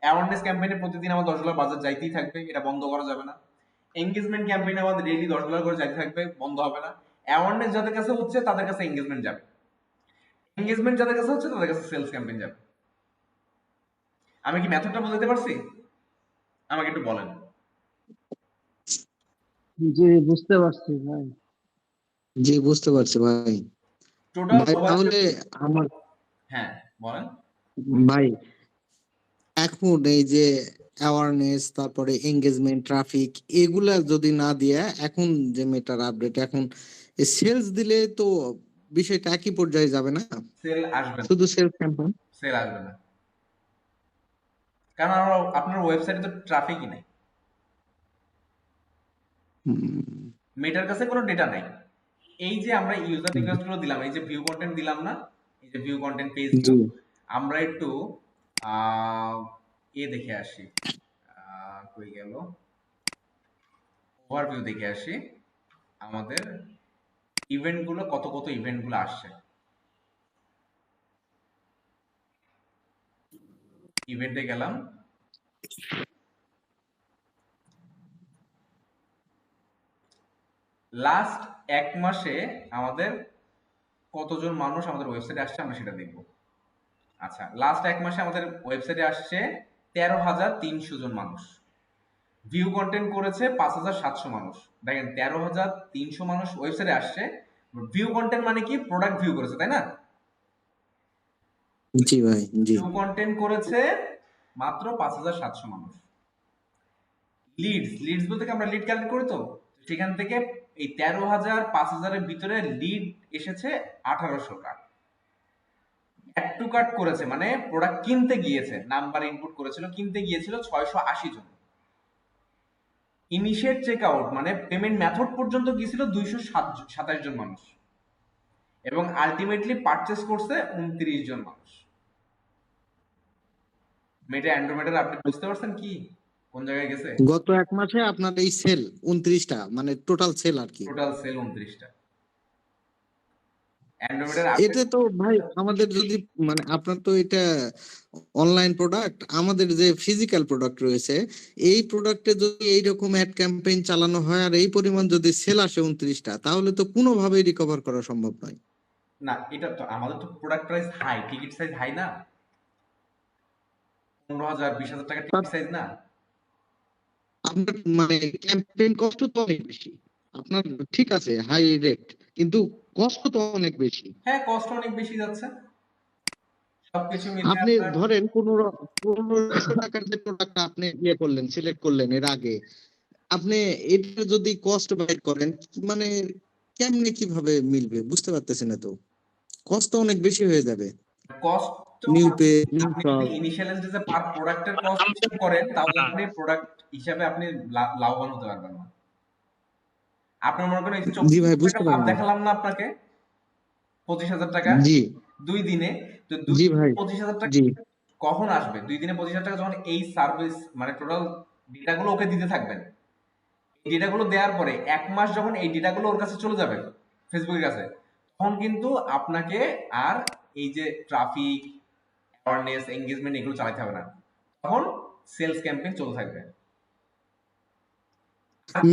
অ্যাওয়ারনেস ক্যাম্পেইনে প্রতিদিন আমার $10 বাজার যাইতেই থাকবে, এটা বন্ধ করা যাবে না। এঙ্গেজমেন্ট ক্যাম্পেইনে আমাদের ডেইলি $10 করে যাইতে থাকবে, বন্ধ হবে না। অ্যাওয়ারনেস যাদের কাছে হচ্ছে তাদের কাছে এঙ্গেজমেন্ট যাবে, এঙ্গেজমেন্ট যাদের কাছে হচ্ছে তাদের কাছে সেলস ক্যাম্পেইন যাবে। আমি কি মেথডটা বুঝাতে পারছি? আমাকে একটু বলেন। জি, বুঝতে পারছি ভাই। জি, বুঝতে পারছি ভাই। টোটাল ভাই তাহলে আমার হ্যাঁ বলেন। ভাই এখন এই যে অ্যাওয়ারনেস, তারপরে এঙ্গেজমেন্ট, ট্রাফিক, এগুলা যদি না দিয়ে এখন যে মেটার আপডেট, এখন সেলস দিলে তো বিষয়টা একই পর্যায়ে যাবে না, সেল আসবে না, শুধু সেলস ক্যাম্পেইন। সেল আসবে না, কারণ আপনার ওয়েবসাইটে তো ট্রাফিকই নাই, মেটার কাছে কোনো ডেটা নাই। এই যে আমরা ইউজার রিকোয়েস্ট গুলো দিলাম, এই যে ভিউ কন্টেন্ট দিলাম না, এই যে ভিউ কন্টেন্ট পেজ জি আমরা একটু দেখে আসি, কই গেল, ওভারভিউ দেখে আসি আমাদের ইভেন্ট গুলো, কত কত ইভেন্ট গুলো আসছে। ইভেন্টে গেলাম, লাস্ট 1 মাসে আমাদের কতজন মানুষ আমাদের ওয়েবসাইটে আসছে আমরা সেটা দেখব। আচ্ছা, লাস্ট 1 মাসে আমাদের ওয়েবসাইটে আসছে 13,300 জন মানুষ, ভিউ কন্টেন্ট করেছে 5,700 মানুষ। দেখেন 13,300 মানুষ ওয়েবসাইটে আসছে, ভিউ কন্টেন্ট মানে কি? প্রোডাক্ট ভিউ করেছে, তাই না? জি ভাই, জি ভিউ কন্টেন্ট করেছে মাত্র 5,700 মানুষ। লিডস বলতে কি আমরা লিড কালেক্ট করি, তো সেখান থেকে এই 13,000 5,000 এর ভিতরে লিড এসেছে 1,800টা। অ্যাড টু কার্ট করেছে মানে প্রোডাক্ট কিনতে গিয়েছে, নাম্বার ইনপুট করেছিল, কিনতে গিয়েছিল 680 জন। ইনিশিয়েট চেক আউট মানে পেমেন্ট মেথড পর্যন্ত গিয়েছিল 227 জন মানুষ, এবং আলটিমেটলি পারচেস করছে 29 জন মানুষ। মেটা অ্যান্ড্রোমেটার আপনি বুঝতে পারছেন কি কোন জায়গায় গেছে? গত 1 মাসে আপনার এই সেল 29টা, মানে টোটাল সেল আর কি। Total sell 29টা। অ্যান্ড্রোমেটার এটা তো ভাই আমাদের যদি মানে আপনার তো এটা অনলাইন প্রোডাক্ট, আমাদের যে ফিজিক্যাল প্রোডাক্ট রয়েছে, এই প্রোডাক্টে যদি এইরকম অ্যাড ক্যাম্পেইন চালানো হয় আর এই পরিমাণ যদি সেল আসে 29টা, তাহলে তো কোনোভাবেই রিকভার করা সম্ভব নয়। না, এটা তো আমাদের তো product price high, ticket size high না, 15,000 20,000 টাকা টিকিট সাইজ না। আপনার মানে ক্যাম্পেইন কষ্ট তো অনেক বেশি আপনার, ঠিক আছে হাই রেট, কিন্তু কষ্ট তো অনেক বেশি। হ্যাঁ, কষ্ট অনেক বেশি যাচ্ছে, সবকিছু মিলিয়ে আপনি আপনার ধরেন 1500 টাকার যে প্রোডাক্ট আপনি ইয়ে করলেন, সিলেক্ট করলেন এর আগে, আপনি এটা যদি কস্ট বাইর করেন, মানে কেমনে কিভাবে মিলবে বুঝতে পারতেছি না, তো কষ্ট অনেক বেশি হয়ে যাবে। কস্ট তো নিউ পে, নিউ আপনি যদি শপ। ইনিশিয়াল স্টেজে পার প্রোডাক্টের কস্ট হিসাব করেন তাহলে আপনি প্রোডাক্ট হিসাবে আপনি লাভবান হতে পারবেন না। আপনার মনে করেন এই যে জি 24,000 ভাই, টাকা বুঝতে লাভ পারলাম। দেখালাম না আপনাকে, 25,000 টাকা জি 2 দিনে, তো 2 জি দিনে ভাই। 25,000 টাকা জি কখন আসবে? 2 দিনে 25,000 টাকা যখন এই সার্ভিস মানে টোটাল ডেটাগুলো ওকে দিতে থাকবেন। এই ডেটাগুলো দেওয়ার পরে 1 মাস যখন এই ডেটাগুলো ওর কাছে চলে যাবে, ফেসবুকের কাছে, তখন কিন্তু আপনাকে আর এই যে ট্রাফিক, অ্যাওয়ারনেস, এনগেজমেন্ট এগুলো চালাতে হবে না। তখন সেলস ক্যাম্পেইন চলতে থাকবে।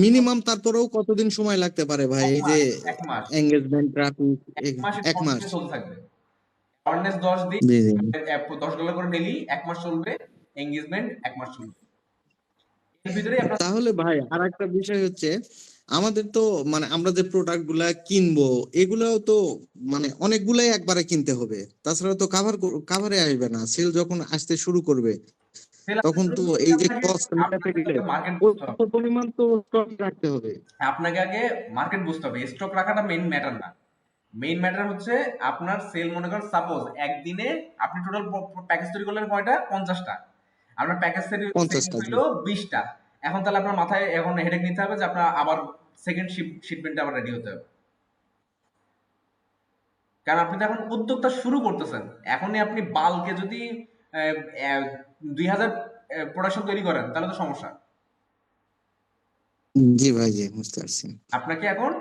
মিনিমাম তারপরেও কতদিন সময় লাগতে পারে ভাই 1 এই যে মাস, 1 মাস, এঙ্গেজমেন্ট, ট্রাফিক? 1 মাস এটা 1 মাস। কন্টিনিউ চলতে থাকবে। অ্যাওয়ারনেস 10 দিন, জি জি। $10 করে ডেইলি 1 মাস চলবে, এনগেজমেন্ট 1 মাস চলবে। এর ভিতরেই আপনার তাহলে ভাই আর একটা বিষয় হচ্ছে, আমাদের তো মানে আমরা যে প্রোডাক্ট গুলা কিনবো এগুলাও তো মানে অনেকগুলাই একবারে কিনতে হবে, তাছাড়া তো কাভারে আসবে না। সেল যখন আসতে শুরু করবে সেল আসতে তখন শুরু তো করলে এই যে আপনাকে কস্ট মেটাতে আপনাকে গেলে মার্কেট ওই বুঝতে হবে। পরিমাণ তো স্টক রাখতে হবে। আপনাকে আগে মার্কেট বুঝতে হবে। স্টক রাখাটা মেইন ম্যাটার না। মেইন ম্যাটার হচ্ছে আপনার সেল, মনে করেন সাপোজ একদিনে আপনি টোটাল প্যাকেজ তৈরি করলেন কয়টা? 50টা। আপনার প্যাকেজ সেল 50টা। জি হইলো 20টা। এখন তাহলে আপনার মাথায় এখন হেডেক নিতে হবে যে আপনার আবার সেকেন্ড শিপমেন্টে আবার রেডি হতে হবে। কারণ আপনি তো এখন উদ্যোক্তা শুরু করতেছেন। এখনই আপনি বাল্কে যদি 2000 প্রোডাকশন তৈরি করেন তাহলে তো সমস্যা। জি ভাই, জি বুঝতে পারছি। আপনাকে এখন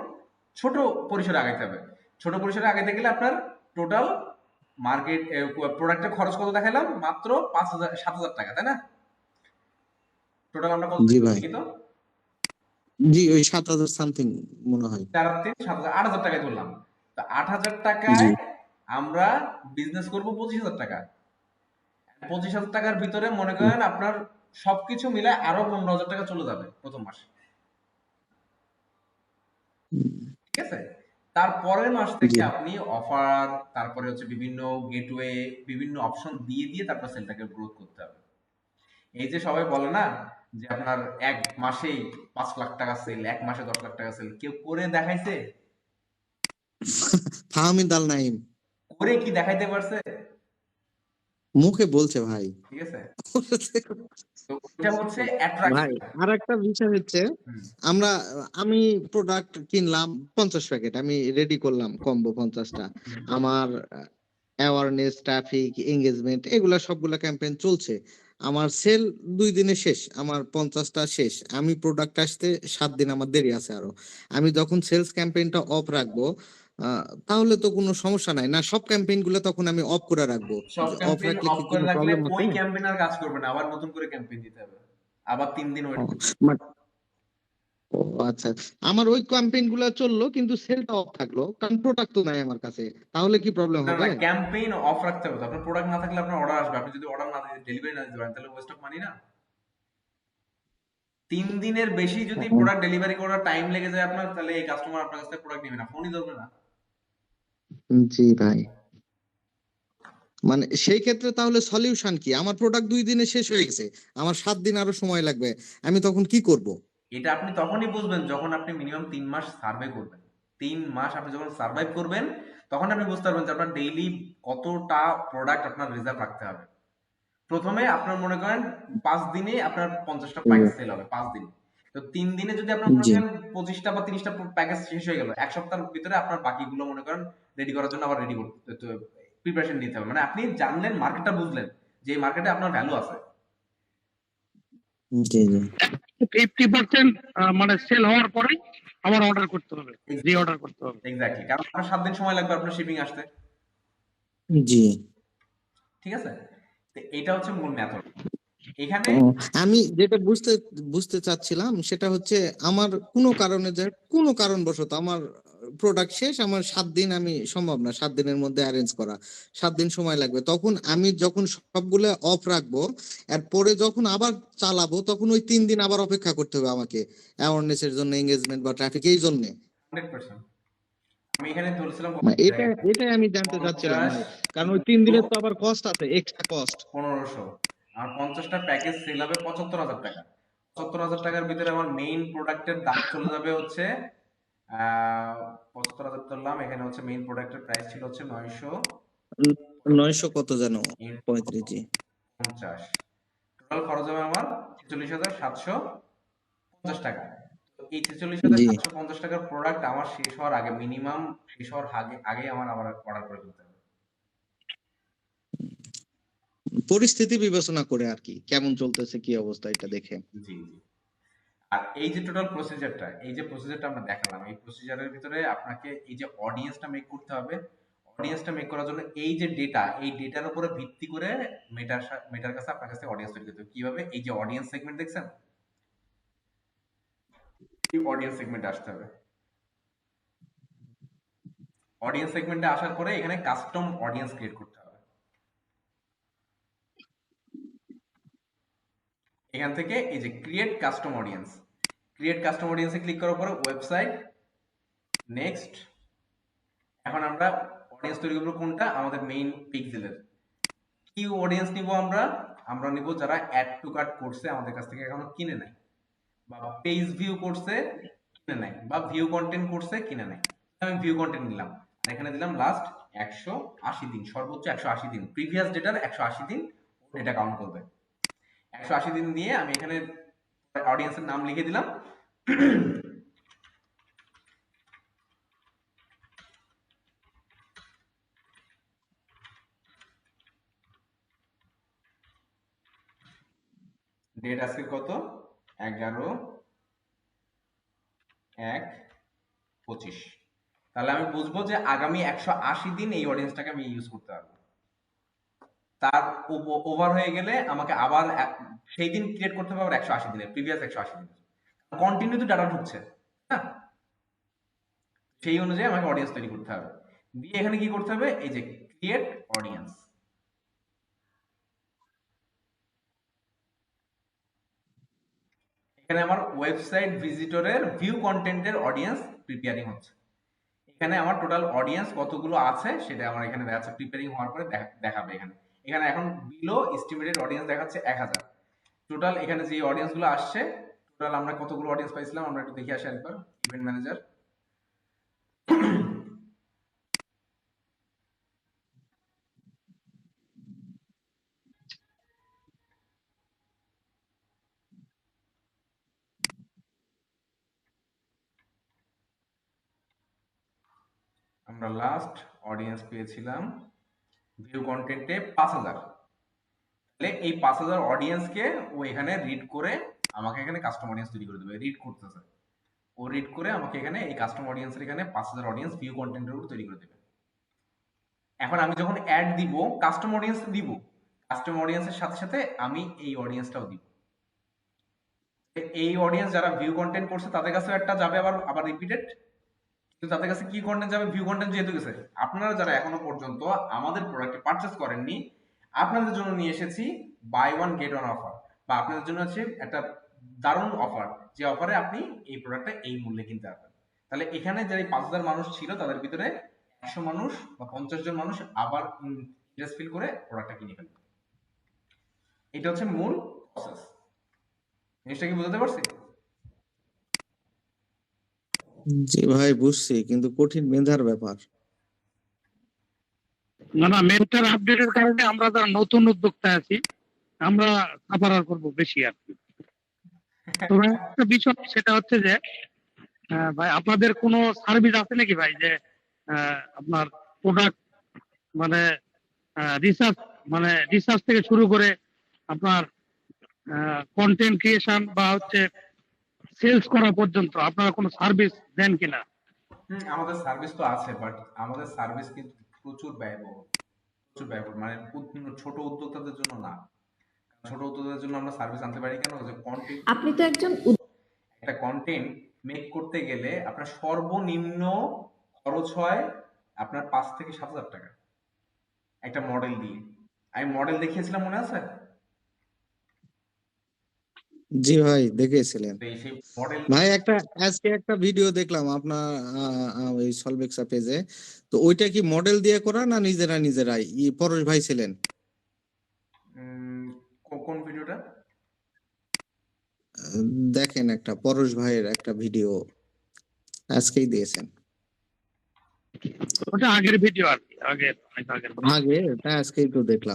ছোট পরিসরে আগাইতে হবে। ছোট পরিসরে আগাইতে গেলে আপনার টোটাল মার্কেট প্রোডাক্টের খরচ কত দেখালাম? মাত্র 5,000 7,000 টাকা, তাই না? টোটাল আমরা কত জি দিলাম ভাই। দেখি তো? জি ওই 7,000 সামথিং মনে হয়। 4 আর 3 7,000, 8,000 টাকায় ধরলাম। তো 8,000 জি টাকায় আমরা বিজনেস করব 25,000 টাকা। 25,000 টাকার ভিতরে মনে করেন আপনার সবকিছু মিলে আরো 15,000 টাকা চলে যাবে প্রথম মাসে। ঠিক আছে? তার পরের মাস থেকে জি। আপনি অফার, তারপরে হচ্ছে বিভিন্ন গেটওয়ে, বিভিন্ন অপশন দিয়ে দিয়ে তারপর সেলটাকে গ্রোথ করতে হবে। এই যে সবাই বলে না যে আপনার 1 মাসেই 5 লাখ টাকা সেল, 1 মাসে 10 লাখ টাকা সেল, কেউ করে দেখাইছে? ফাহমিদ আল নাইম করে কি দেখাইতে পারছে? মুখে বলছে ভাই। ঠিক আছে? তো এটা হচ্ছে ভাই অ্যাট্রাকশন। আর একটা বিষয় হচ্ছে, আমরা আমি প্রোডাক্ট কিনলাম 50 প্যাকেট, আমি রেডি করলাম কম্বো 50টা। আমার অ্যাওয়ারনেস, ট্রাফিক, এঙ্গেজমেন্ট এগুলা সবগুলা ক্যাম্পেইন চলছে। আমার সেল 2 দিনে শেষ, আমার 50টা শেষ। আমি প্রোডাক্ট আসতে 7 দিন আমার দেরি আছে আরো। আমি যখন সেলস ক্যাম্পেইনটা অফ রাখবো তাহলে তো কোনো সমস্যা নাই না? সব ক্যাম্পেইন গুলো তখন আমি অফ করে রাখবো? সব যে অফ ক্যাম্পেইন রাখলে অফ কি করে কোনো রাখলে প্রবলেম ওই আছে? ক্যাম্পেইন আর কাজ করবে না, আবার নতুন করে ক্যাম্পেইন দিতে হবে, আবার 3 দিন ও, ওয়েট করতে হবে। মানে ও আচ্ছা। আমার ওই ক্যাম্পেইন গুলা চললো কিন্তু সেলটা অফ থাকলো, কারণ প্রোডাক্ট তো নাই আমার কাছে। তাহলে কি প্রবলেম না হবে? না, ক্যাম্পেইন অফ রাখতে হবে তো। আপনার প্রোডাক্ট না থাকলে আপনার অর্ডার আসবে, আপনি যদি অর্ডার না দিতে, ডেলিভারি না দিতে পারেন তাহলে ওয়েস্ট অফ মানি না? 3 দিনের বেশি যদি ও, প্রোডাক্ট ডেলিভারি করার টাইম লেগে যায় আপনার, তাহলে এই কাস্টমার আপনার কাছ থেকে প্রোডাক্ট নেবে না, ফোনই ধরবে না। জি ভাই। মানে সেই ক্ষেত্রে তাহলে সলিউশন কি? আমার প্রোডাক্ট 2 দিনে শেষ হয়ে গেছে, আমার 7 দিন আরো সময় লাগবে, আমি তখন কি করব? এটা আপনি তখনই বুঝবেন যখন আপনি মিনিমাম 3 মাস সার্ভে করবেন। 3 মাস আপনি যখন সার্ভাইভ করবেন তখন আপনি বুঝতে পারবেন যে আপনার ডেইলি কতটা প্রোডাক্ট আপনার রিজার্ভ রাখতে হবে। প্রথমে আপনার মনে করেন 5 দিনে আপনার 50টা প্যাকেজ সেল হবে 5 দিনে। তো 3 দিনে যদি আপনার মনে জি করেন 25টা বা 30টা প্যাকেজ শেষ হয়ে গেল, 1 সপ্তাহের ভিতরে আপনার বাকিগুলো মনে করেন রেডি করার জন্য আবার রেডি করতে প্রিপারেশন নিতে হবে। মানে আপনি জানলেন, মার্কেটটা বুঝলেন যে এই মার্কেটে আপনার ভ্যালু আছে। জি জি 50% মানে সেল হওয়ার পরে আবার অর্ডার করতে হবে, রি অর্ডার করতে হবে। এক্স্যাক্টলি, কারণ আপনার 7 দিন সময় লাগবে আপনার শিপিং আসতে। জি। ঠিক আছে? তো এটা হচ্ছে মূল মেথড এখানে। ও, আমি যেটা বুঝতে বুঝতে চাচ্ছিলাম সেটা হচ্ছে, আমার কোনো কারণে যে কোনো কারণবশত আমার প্রোডাক্ট শেষ, আমার 7 দিন আমি সম্ভব না 7 দিনের মধ্যে অ্যারেঞ্জ করা, 7 দিন সময় লাগবে, তখন আমি যখন সবগুলো অফ রাখবো এরপরে যখন আবার চালাবো তখন ওই 3 দিন আবার অপেক্ষা করতে হবে আমাকে, অ্যাওয়ারনেস এর জন্য, এঙ্গেজমেন্ট বা ট্রাফিক এই জন্য। 100%। আমি এখানে ধরেছিলাম এটা এটাই আমি জানতে চাচ্ছিলাম 50 ভাই, কারণ ওই 3 দিনের তো আবার কস্ট আছে, এক্সট্রা কস্ট। 1500, আর 50টা প্যাকেজ সেল হবে 75,000 টাকা। 75,000 টাকার ভিতরে আমার মেইন প্রোডাক্টের দাম চলে যাবে হচ্ছে 75,000 ধরলাম, এখানে হচ্ছে মেইন প্রোডাক্টের প্রাইস ছিল হচ্ছে 900, 900 কত যেন 35 জি 50, টোটাল খরচ হবে আমার 46,750 টাকা। তো এই 46,750 টাকার প্রোডাক্ট আমার শেষ হওয়ার আগে, মিনিমাম শেষ হওয়ার আগে আমার আবার অর্ডার করে ফেলতে হবে। পরিস্থিতি বিবেচনা করে আর কি, কেমন চলতেছে কি অবস্থা এটা দেখে। জি জি। আর এই যে টোটাল প্রসিজারটা, এই যে প্রসিজারটা আমরা দেখালাম, এই প্রসিজারের ভিতরে আপনাকে এই যে অডিয়েন্সটা মেক করতে হবে। অডিয়েন্সটা মেক করার জন্য এই যে ডেটা, এই ডেটার উপরে ভিত্তি করে মেটার কাছে আপনার কাছে অডিয়েন্স তৈরি করতে হবে। কিভাবে? এই যে অডিয়েন্স সেগমেন্ট দেখছেন, এই অডিয়েন্স সেগমেন্টে আসতে হবে। অডিয়েন্স সেগমেন্টে আসার পরে এখানে কাস্টম অডিয়েন্স ক্রিয়েট করতে হবে। এখান থেকে এই যে create custom audience, create custom অডিয়েন্সে ক্লিক করার পরে ওয়েবসাইট, নেক্সট। এখন আমরা অডিয়েন্স তৈরি করবো কোনটা? আমাদের মেইন পিক্সেলের। কি অডিয়েন্স নিব আমরা? আমরা নিব যারা অ্যাড টু কার্ট করছে, আমাদের কাছ থেকে এখনো কিনে নাই, বা পেজ ভিউ করছে কিনে নাই, বা ভিউ কন্টেন্ট করছে কিনে নাই। আমি ভিউ কন্টেন্ট নিলাম, আর এখানে দিলাম লাস্ট 180 দিন, সর্বোচ্চ 180 দিন, প্রিভিয়াস ডেটার 180 দিন ডেটা কাউন্ট করবে। 180 দিন দিয়ে আমি এখানে অডিয়েন্সের নাম লিখে দিলাম। ডেট আজকে কত? 11/1/25। তাহলে আমি বুঝবো যে আগামী 180 দিন এই অডিয়েন্সটাকে আমি ইউজ করতে পারবো। তার ওভার হয়ে গেলে আমাকে আবার সেই দিন ক্রিয়েট করতে হবে আবার 180 দিনের, প্রিভিয়াস 180 দিনের কন্টিনিউ তো ডাটা ঢুকছে, হ্যাঁ, সেই অনুযায়ী আমাকে অডিয়েন্স তৈরি করতে হবে। দিয়ে এখানে কি করতে হবে? এই যে ক্রিয়েট অডিয়েন্স, এখানে আমার ওয়েবসাইট ভিজিটরের ভিউ কন্টেন্টের অডিয়েন্স প্রিপেয়ারিং হচ্ছে। এখানে আমার টোটাল অডিয়েন্স কতগুলো আছে সেটা আমার এখানে দেখাচ্ছে, প্রিপেয়ারিং হওয়ার পরে দেখাবে। এখানে এখানে এখন বিলো এস্টিমেটেড অডিয়েন্স দেখাচ্ছে 1000। টোটাল এখানে যে অডিয়েন্স গুলো আসছে, টোটাল আমরা কতগুলো অডিয়েন্স পাইছিলাম আমরা একটু দেখে আসি একবার। ইভেন্ট ম্যানেজার, আমরা লাস্ট অডিয়েন্স পেয়েছিলাম ভিউ কন্টেন্টে 5000। তাহলে এই 5000 অডিয়েন্সকে ও এখানে রিড করে আমাকে এখানে কাস্টম অডিয়েন্স তৈরি করে দেবে। রিড করতেছে, ও রিড করে আমাকে এখানে এই কাস্টম অডিয়েন্সের এখানে 5000 অডিয়েন্স ভিউ কন্টেন্টের উপর তৈরি করে দেবে। এখন আমি যখন অ্যাড দিব, কাস্টম অডিয়েন্স দিব, কাস্টম অডিয়েন্সের সাথে সাথে আমি এই অডিয়েন্সটাও দিব। এই অডিয়েন্স যারা ভিউ কন্টেন্ট করছে তাদের কাছেও একটা যাবে আবার আবার রিপিটেড। কিন্তু তাদের কাছে কি কন্টেন্ট যাবে? ভিউ কন্টেন্ট যেহেতু গেছে। আপনারা যারা এখনো পর্যন্ত আমাদের প্রোডাক্টে পারচেজ করেননি, আপনাদের জন্য নিয়ে এসেছি buy one get one offer, বা আপনাদের জন্য আছে একটা দারুণ অফার, যে অফারে আপনি এই প্রোডাক্টটা এই মূল্যে কিনতে পারবেন। তাহলে এখানে যে 5000 মানুষ ছিল তাদের ভিতরে 100 মানুষ বা 50 জন মানুষ আবার ইন্টারেস্ট ফিল করে প্রোডাক্টটা কিনে ফেলবে। এটা হচ্ছে মূল প্রসেস। জিনিসটা কি বুঝতে পারছি? জি ভাই বুঝছি, কিন্তু কঠিন মেধার ব্যাপার। না, মেন্টার আপডেটের কারণে আমরা যারা নতুন উদ্যোক্তা আছি আমরা সাফার করবো বেশি আর কি। তবে একটা বিষয় সেটা হচ্ছে যে ভাই আপনাদের কোনো সার্ভিস আছে নাকি ভাই, যে আপনার প্রোডাক্ট মানে রিসার্চ রিসার্চ থেকে শুরু করে আপনার কন্টেন্ট ক্রিয়েশন বা হচ্ছে সেলস করা পর্যন্ত আপনারা কোনো সার্ভিস দেন কিনা? আমাদের সার্ভিস তো আছে, বাট আমাদের সার্ভিস কিন্তু প্রচুর ব্যয়বহুল, প্রচুর ব্যয়বহুল। মানে ছোট উদ্যোক্তাদের জন্য না। ছোট উদ্যোক্তাদের জন্য আমরা সার্ভিস আনতে পারি কেন? যে কন্টেন্ট, আপনি তো একজন একটা কন্টেন্ট মেক করতে গেলে আপনার সর্বনিম্ন খরচ হয় আপনার 5 থেকে 7 হাজার টাকা একটা মডেল দিয়ে। আমি মডেল দেখিয়েছিলাম, মনে আছে? জি ভাই দেখেছিলেন। তো সেই মডেল ভাই আজকে একটা ভিডিও দেখলাম আপনার ওই সলভেক্সা পেজে। তো ওইটা কি মডেল দিয়ে করা না নিজেরাই? পরশ ভাই ছিলেন? কোন ভিডিওটা? দেখেন, একটা পরশ ভাইয়ের একটা ভিডিও আজকেই দিয়েছেন। ওটা আগের ভিডিও আর কি, আগের অনেক আগের আগে, তা আজকেই তো দেখলাম।